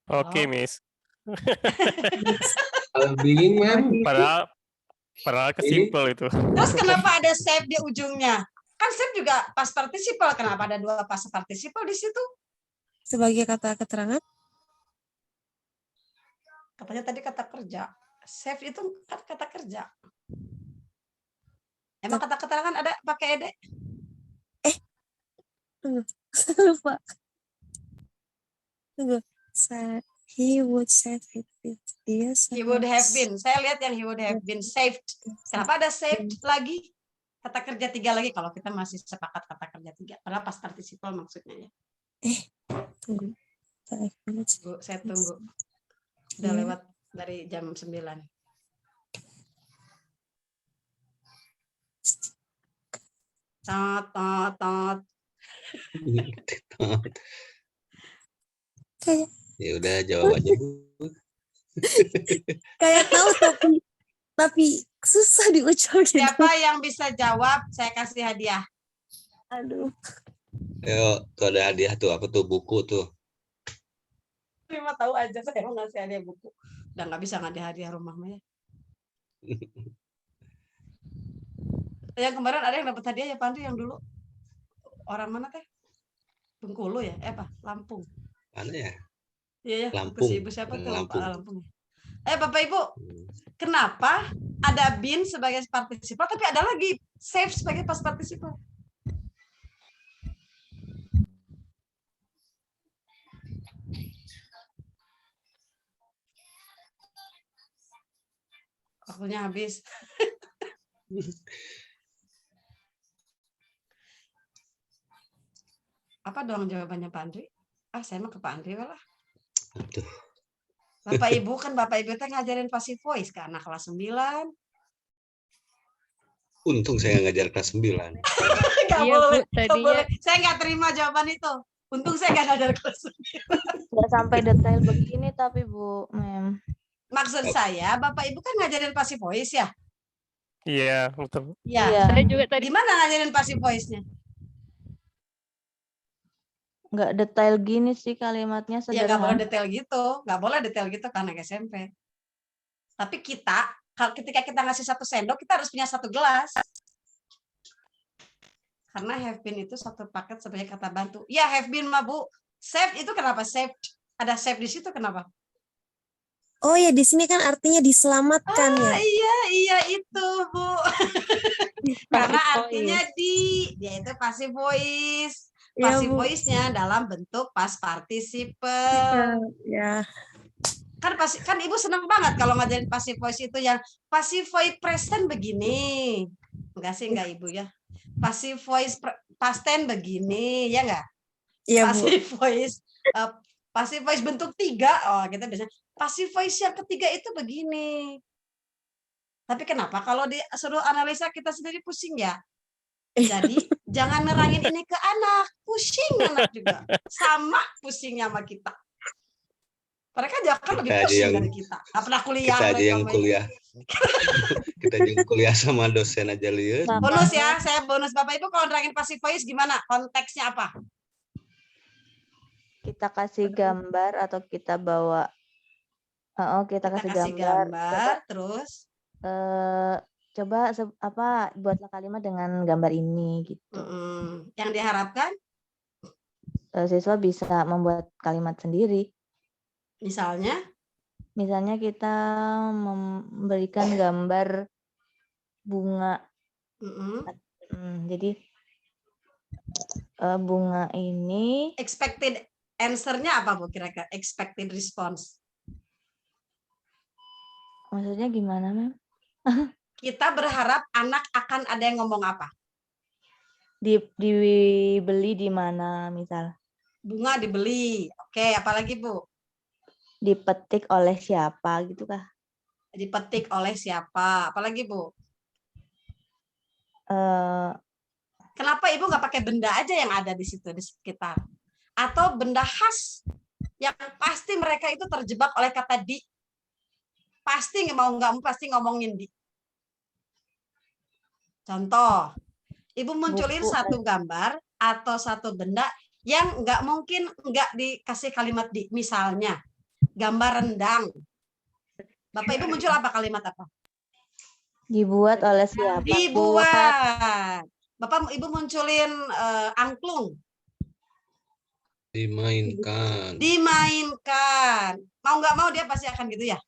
S11: Oke, Miss.
S6: Being man.
S11: Padahal kesimpel itu.
S2: Terus kenapa ada save di ujungnya? Kan save juga past participle. Kenapa ada 2 past participle di situ?
S9: Sebagai kata keterangan?
S2: Katanya tadi kata kerja. Save itu kata kerja. Emang kata keterangan ada pakai ed?
S9: Lupa. Tunggu. He would save it.
S2: He would have been. Saya lihat yang he would have been saved. Kenapa ada saved lagi? Kata kerja 3 lagi kalau kita masih sepakat kata kerja 3. Padahal past participle maksudnya ya.
S9: Tunggu.
S2: Bu, saya tunggu. Udah
S9: Iya.
S2: lewat dari jam 9. Tot, tot, tot.
S9: Kayak
S1: Ya udah jawab aja Bu.
S9: kayak tahu tapi susah diucap gitu.
S2: Siapa yang bisa jawab, saya kasih hadiah.
S9: Aduh.
S1: Ayo, tuh ada hadiah tuh, apa tuh, buku tuh.
S2: Terima tahu aja, saya mau ngasih hadiah buku. Udah nggak bisa ngasih hadiah rumah ya. Yang kemarin ada yang dapat hadiah ya Pandri yang dulu. Orang mana teh? Bengkulu ya? Apa? Lampung.
S1: Mana ya?
S2: Iya ya.
S1: Lampung.
S2: Ibu siapa tuh?
S1: Lampung.
S2: Lampung. Bapak Ibu, kenapa ada bin sebagai partisipan tapi ada lagi save sebagai pas partisipan? Waktunya habis. Apa dong jawabannya Pak Andri? Saya mah ke Pak Andri lah.
S1: Aduh.
S2: Bapak Ibu kan Bapak Ibu teh ngajarin passive voice ke anak kelas 9.
S1: Untung saya ngajar kelas 9.
S2: Nggak
S10: Iya, Bu,
S2: boleh, nggak
S10: tadinya-
S2: boleh. Saya nggak terima jawaban itu. Untung saya nggak ngajar kelas 9.
S7: Nggak sampai detail begini tapi Bu, Mem.
S2: Maksud saya Bapak Ibu kan ngajarin passive voice ya?
S11: Iya, betul.
S2: Iya.
S7: Iya.
S10: Saya juga tadi
S2: Gimana ngajarin passive voice-nya?
S7: Nggak detail gini sih kalimatnya
S2: Ya nggak boleh
S7: sederhana.
S2: detail gitu, nggak boleh detail gitu kan anak SMP. Tapi kita, kalau ketika kita ngasih 1 sendok, kita harus punya 1 gelas. Karena have been itu 1 paket sebagai kata bantu. Ya have been mah Bu. Save itu kenapa save? Ada save di situ kenapa?
S9: Oh ya, di sini kan artinya diselamatkan ya.
S2: Iya itu Bu. Karena
S10: Passive
S2: artinya
S10: voice.
S2: dia itu passive voice.
S9: Iya,
S2: Passive
S9: Bu.
S2: voice-nya dalam bentuk past participle.
S9: Ya.
S2: Kan Ibu senang banget kalau ngajarin passive voice itu yang passive voice present begini. Enggak sih, enggak Ibu ya. Passive voice past tense begini, ya enggak?
S9: Iya, Bu.
S2: Passive voice bentuk 3. Oh, kita biasanya passive voice yang ketiga itu begini. Tapi kenapa kalau disuruh analisa kita sendiri pusing ya? Jadi jangan nerangin ini ke anak, pusing anak juga. Sama pusingnya sama kita. Mereka kan lebih
S1: Kita aja
S2: pusing
S1: yang-
S2: dari kita. Nggak pernah kuliah.
S1: Kita aja
S2: mereka
S1: yang
S2: mah.
S1: kuliah. Kita aja yang kuliah sama dosen aja lihat.
S7: Nah,
S2: Bonus ya, saya bonus Bapak Ibu kalau nerangin passive voice gimana? Konteksnya apa?
S7: kita kasih gambar atau kita bawa kita kasih gambar.
S2: Terus
S7: Coba buatlah kalimat dengan gambar ini gitu.
S2: yang diharapkan
S7: Siswa bisa membuat kalimat sendiri.
S2: misalnya
S7: Misalnya kita memberikan gambar bunga. Jadi bunga ini
S2: expected answer-nya apa Bu kira-kira? Expected response.
S7: maksudnya gimana, Mem?
S2: Kita berharap anak akan ada yang ngomong apa?
S7: Dibeli di mana misal?
S2: Bunga dibeli. Oke, apalagi Bu?
S7: Dipetik oleh siapa gitu kah?
S2: Dipetik oleh siapa? Apalagi Bu? Kenapa Ibu nggak pakai benda aja yang ada di situ di sekitar? Atau benda khas yang pasti mereka itu terjebak oleh kata di. Pasti nggak mau pasti ngomongin di. Contoh, Ibu munculin
S7: Buku.
S2: satu gambar atau satu benda yang nggak mungkin nggak dikasih kalimat di. Misalnya, gambar rendang. Bapak Ibu muncul apa kalimat apa?
S7: Dibuat oleh siapa?
S2: Dibuat. Bapak Ibu munculin angklung.
S1: Dimainkan.
S2: Dimainkan. Mau nggak mau dia pasti akan gitu ya.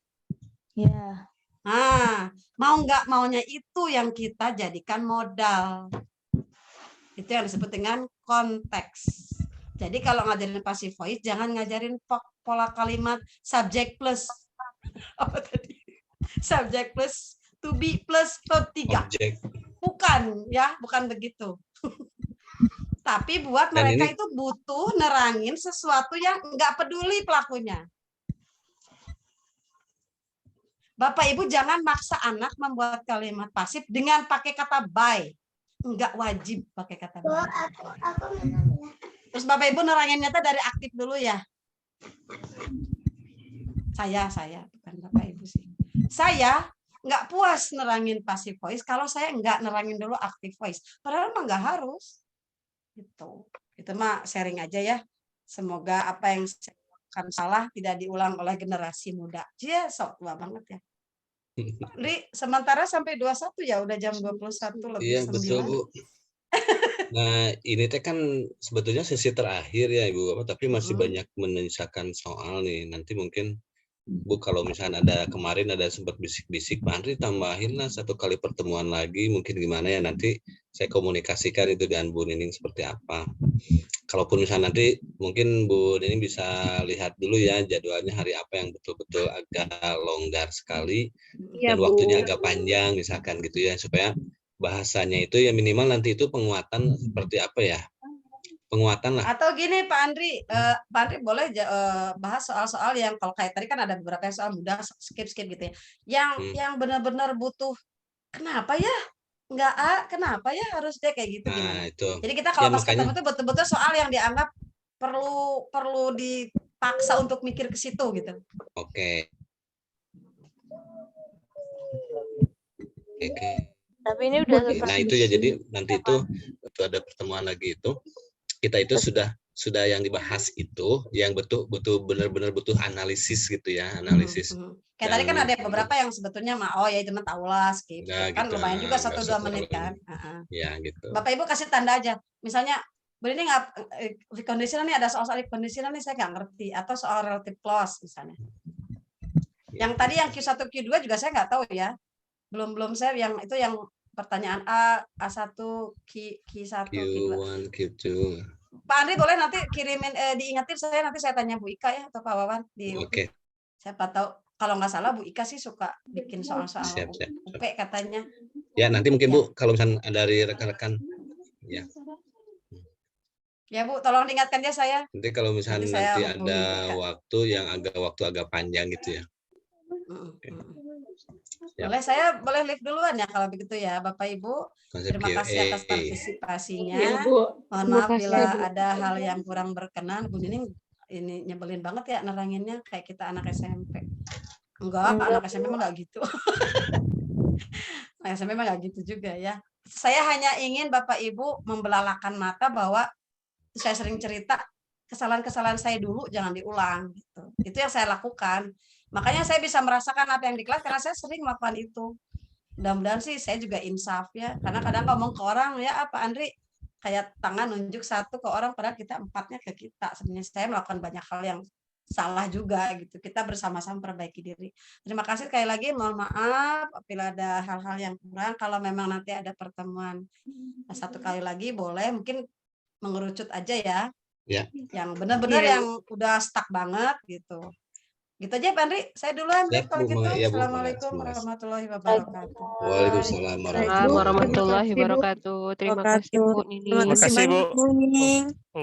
S7: Ya.
S2: Nah, mau nggak maunya itu yang kita jadikan modal. Itu yang disebut dengan konteks. Jadi kalau ngajarin passive voice, jangan ngajarin pola kalimat subject plus. Apa tadi? Subject plus, to be plus, verb 3.
S1: Objek.
S2: Bukan, ya, bukan begitu. Tapi buat
S1: Dan
S2: mereka
S1: ini-
S2: itu butuh nerangin sesuatu yang nggak peduli pelakunya. Bapak Ibu jangan maksa anak membuat kalimat pasif dengan pakai kata by. Nggak wajib pakai kata by. Terus Bapak Ibu neranginnya tuh dari aktif dulu ya. Saya bukan Bapak Ibu sih. Saya nggak puas nerangin passive voice kalau saya nggak nerangin dulu active voice. Padahal mah nggak harus. Gitu. Itu mah sharing aja ya. Semoga apa yang saya lakukan salah tidak diulang oleh generasi muda. Cie, sok tua banget ya. Li, sementara sampai 21 ya, udah jam 21 lebih
S1: Iya
S2: 9.
S1: betul Bu. Nah ini teh kan sebetulnya sesi terakhir ya Ibu Bapak, tapi masih banyak menyisakan soal nih. Nanti mungkin Bu kalau misalnya ada kemarin ada sempat bisik-bisik Pak Andri tambahin lah 1 kali pertemuan lagi, mungkin gimana ya, nanti saya komunikasikan itu dengan Bu Nining seperti apa. Kalaupun misalnya nanti mungkin Bu Nining bisa lihat dulu ya jadwalnya hari apa yang betul-betul agak longgar sekali
S5: Iya,
S1: dan
S5: Bu.
S1: waktunya agak panjang misalkan gitu ya, supaya bahasanya itu ya minimal nanti itu penguatan seperti apa ya, penguatan lah.
S2: Atau gini Pak Andri, Pak Andri boleh bahas soal-soal yang kalau kayak tadi kan ada beberapa soal mudah skip gitu ya. Yang benar-benar butuh kenapa ya? Enggak kenapa ya harus dia kayak gitu gimana?
S1: Itu.
S2: Jadi kita kalau
S1: Ya,
S2: pas
S1: makanya-
S2: ketemu itu betul-betul soal yang dianggap perlu dipaksa untuk mikir ke situ gitu.
S1: Oke. Oke.
S7: Tapi ini udah
S1: Nah itu ya, jadi nanti itu ada pertemuan lagi itu kita itu sudah yang dibahas itu yang butuh benar-benar butuh analisis gitu ya, analisis.
S2: Kayak tadi kan ada beberapa yang sebetulnya oh ya itu mah tahulah skip.
S1: Nah,
S2: Kan
S1: gitu,
S2: lumayan juga
S1: nggak
S2: 1-2 menit kan.
S1: Ya gitu.
S2: Bapak Ibu kasih tanda aja. Misalnya ini nggak conditional nih, ada soal conditional nih saya nggak ngerti, atau soal relative clause misalnya. Yang tadi yang Q1 Q2 juga saya nggak tahu ya. Belum saya yang itu yang pertanyaan A1 Q1 Q2.
S1: Q1 Q2.
S2: Pak Andri boleh nanti kirimin diingetin saya, nanti saya tanya Bu Ika ya atau Pak Wawan di
S1: Oke.
S2: Siapa tahu kalau nggak salah Bu Ika sih suka bikin soal-soal
S1: Siap.
S2: UP katanya.
S1: Ya nanti mungkin Bu kalau misalnya dari rekan-rekan ya.
S2: Ya Bu, tolong diingatkan ya saya.
S1: Nanti kalau misalnya nanti ada waktu yang agak panjang gitu ya.
S2: Boleh, saya boleh live duluan ya kalau begitu ya Bapak Ibu. Terima kasih atas partisipasinya.
S5: Ya, Bu.
S2: Mohon
S5: Terima
S2: maaf
S5: kasih,
S2: bila
S5: Bu.
S2: ada hal yang kurang berkenan. Bu Nining ini nyebelin banget ya neranginnya kayak kita anak SMP. Enggak, anak SMP mah enggak gitu. Anak SMP mah enggak gitu juga ya. Saya hanya ingin Bapak Ibu membelalakan mata bahwa saya sering cerita kesalahan-kesalahan saya dulu jangan diulang gitu. Itu yang saya lakukan. Makanya saya bisa merasakan apa yang di kelas karena saya sering melakukan itu. Mudah-mudahan sih saya juga insaf ya. Karena kadang ngomong ke orang ya apa Andri kayak tangan nunjuk 1 ke orang padahal kita 4-nya ke kita. Sebenarnya saya melakukan banyak hal yang salah juga gitu. Kita bersama-sama perbaiki diri. Terima kasih sekali lagi. Mohon maaf apabila ada hal-hal yang kurang. Kalau memang nanti ada pertemuan 1 kali lagi boleh mungkin mengerucut aja ya.
S1: Ya.
S2: Yang benar-benar yang udah stuck banget gitu. Gitu aja Pak Andri, saya duluan kalau gitu.
S1: Ya, Bu.
S2: Assalamualaikum warahmatullahi wabarakatuh.
S1: Waalaikumsalam
S10: warahmatullahi wabarakatuh. Terima kasih Bu Nining.
S11: Terima kasih Bu.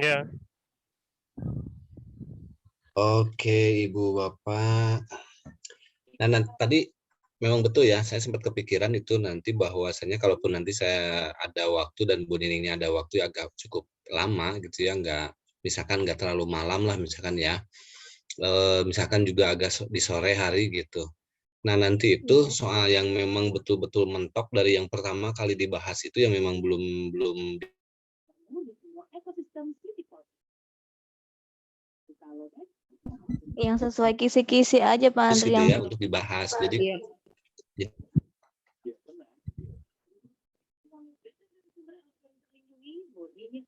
S11: Ya.
S1: Oke Ibu Bapak. Nah tadi memang betul ya, saya sempat kepikiran itu nanti bahwasanya kalaupun nanti saya ada waktu dan Bu Nining ada waktu agak cukup lama gitu ya, misalkan nggak terlalu malam lah misalkan ya. Misalkan juga agak di sore hari gitu. Nah nanti itu soal yang memang betul-betul mentok dari yang pertama kali dibahas itu yang memang belum
S7: yang sesuai kisi-kisi aja Pak Andri
S1: gitu
S7: yang
S1: ya untuk dibahas. Jadi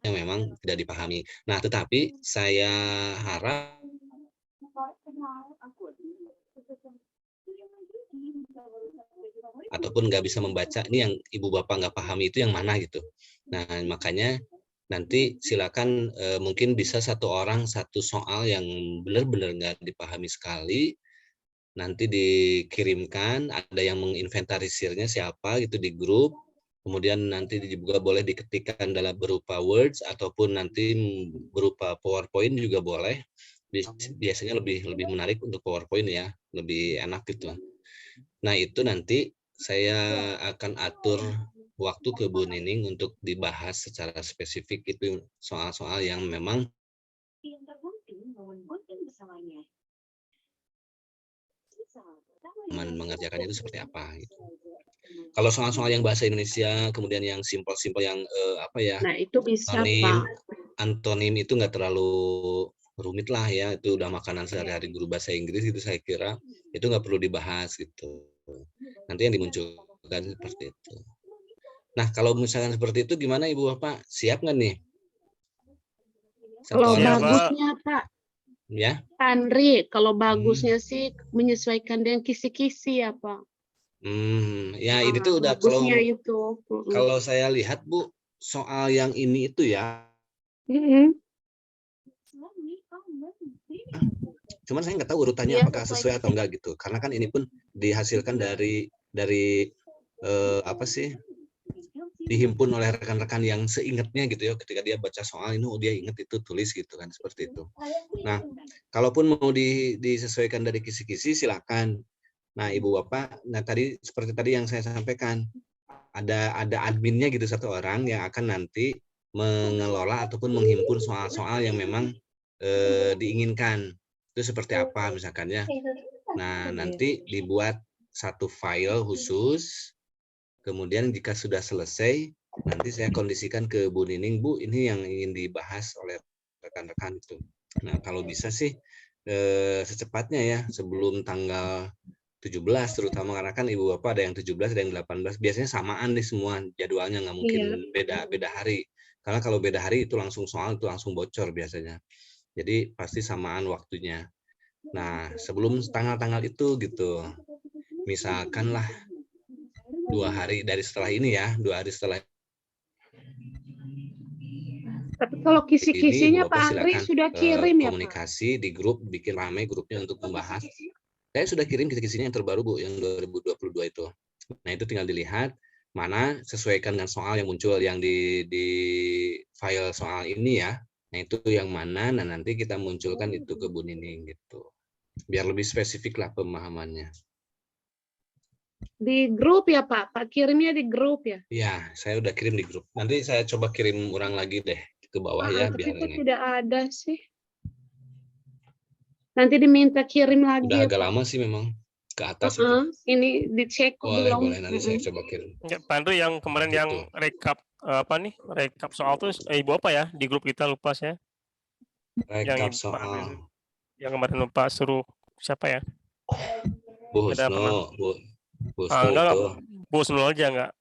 S1: yang memang tidak dipahami. Nah tetapi saya harap ataupun nggak bisa membaca ini yang ibu bapak nggak pahami itu yang mana gitu. Nah makanya nanti silakan mungkin bisa 1 orang 1 soal yang benar-benar nggak dipahami sekali, nanti dikirimkan, ada yang menginventarisirnya siapa gitu di grup, Kemudian nanti juga boleh diketikkan dalam berupa words ataupun nanti berupa PowerPoint juga boleh. Biasanya lebih menarik untuk PowerPoint ya, lebih enak gitu. Nah, itu nanti saya akan atur waktu ke Bu Nining untuk dibahas secara spesifik itu soal-soal yang memang mengerjakannya itu seperti apa gitu. Kalau soal-soal yang bahasa Indonesia, kemudian yang simpel-simpel yang apa ya?
S5: Nah, itu bisa,
S1: Anonim,
S5: Pak.
S1: antonim itu nggak terlalu rumit lah ya, itu udah makanan sehari-hari guru bahasa Inggris gitu, saya kira itu nggak perlu dibahas gitu. Nanti yang dimunculkan seperti itu. Nah, kalau misalkan seperti itu gimana Ibu Bapak? Siap nggak nih?
S5: Kalau
S1: orang
S5: bagusnya Pak,
S1: ya?
S5: Andri, kalau bagusnya sih menyesuaikan dengan kisi-kisi ya Pak.
S1: Ya ini tuh udah
S5: bagusnya itu.
S1: Kalau saya lihat Bu, soal yang ini itu ya. Cuman saya nggak tahu urutannya apakah sesuai atau enggak gitu. Karena kan ini pun dihasilkan dari apa sih? Dihimpun oleh rekan-rekan yang seingatnya gitu ya, ketika dia baca soal ini dia ingat itu tulis gitu kan, seperti itu. Nah, kalaupun mau disesuaikan dari kisi-kisi silakan. Nah, Ibu Bapak, nah tadi seperti tadi yang saya sampaikan, ada adminnya gitu satu orang yang akan nanti mengelola ataupun menghimpun soal-soal yang memang diinginkan. Itu seperti apa misalkan ya. Nah, nanti dibuat satu file khusus. Kemudian jika sudah selesai, nanti saya kondisikan ke Bu Nining, Bu, ini yang ingin dibahas oleh rekan-rekan itu. Nah, kalau bisa sih secepatnya ya, sebelum tanggal 17, terutama karena kan Ibu Bapak ada yang 17, ada yang 18, biasanya samaan nih semua jadwalnya, nggak mungkin beda hari. Karena kalau beda hari itu langsung soal, itu langsung bocor biasanya. Jadi pasti samaan waktunya. Nah, sebelum tanggal-tanggal itu gitu, misalkan lah 2 hari dari setelah ini ya, 2 hari setelah.
S5: Tapi kalau kisi-kisinya Pak Andri sudah kirim ya Pak?
S1: Komunikasi di grup, bikin ramai grupnya untuk membahas. Saya sudah kirim kisi-kisinya yang terbaru Bu, yang 2022 itu. Nah itu tinggal dilihat mana sesuaikan dengan soal yang muncul yang di file soal ini ya. Nah itu yang mana, nah nanti kita munculkan itu ke Bu Nining gitu. Biar lebih spesifik lah pemahamannya.
S5: Di grup ya Pak? Pak kirimnya di grup ya?
S1: Iya, saya udah kirim di grup. Nanti saya coba kirim ulang lagi deh ke bawah ya.
S5: Tapi
S1: Biar
S5: kok
S1: ini.
S5: tidak ada sih. Nanti diminta kirim lagi.
S1: Udah
S5: ya,
S1: agak
S5: Pak?
S1: lama sih memang ke atas itu.
S5: Ini dicek belum.
S1: Boleh nanti saya coba kirim.
S11: Ya, Pak Andri yang kemarin
S1: gitu.
S11: yang rekap apa nih? Rekap soal tuh Ibu apa ya di grup kita lupa saya.
S1: Rekap
S11: yang
S1: soal.
S11: Yang kemarin lupa suruh siapa ya?
S1: Bu Husno, Bu Husno
S11: enggak,
S1: itu.
S11: Bu Husno aja enggak.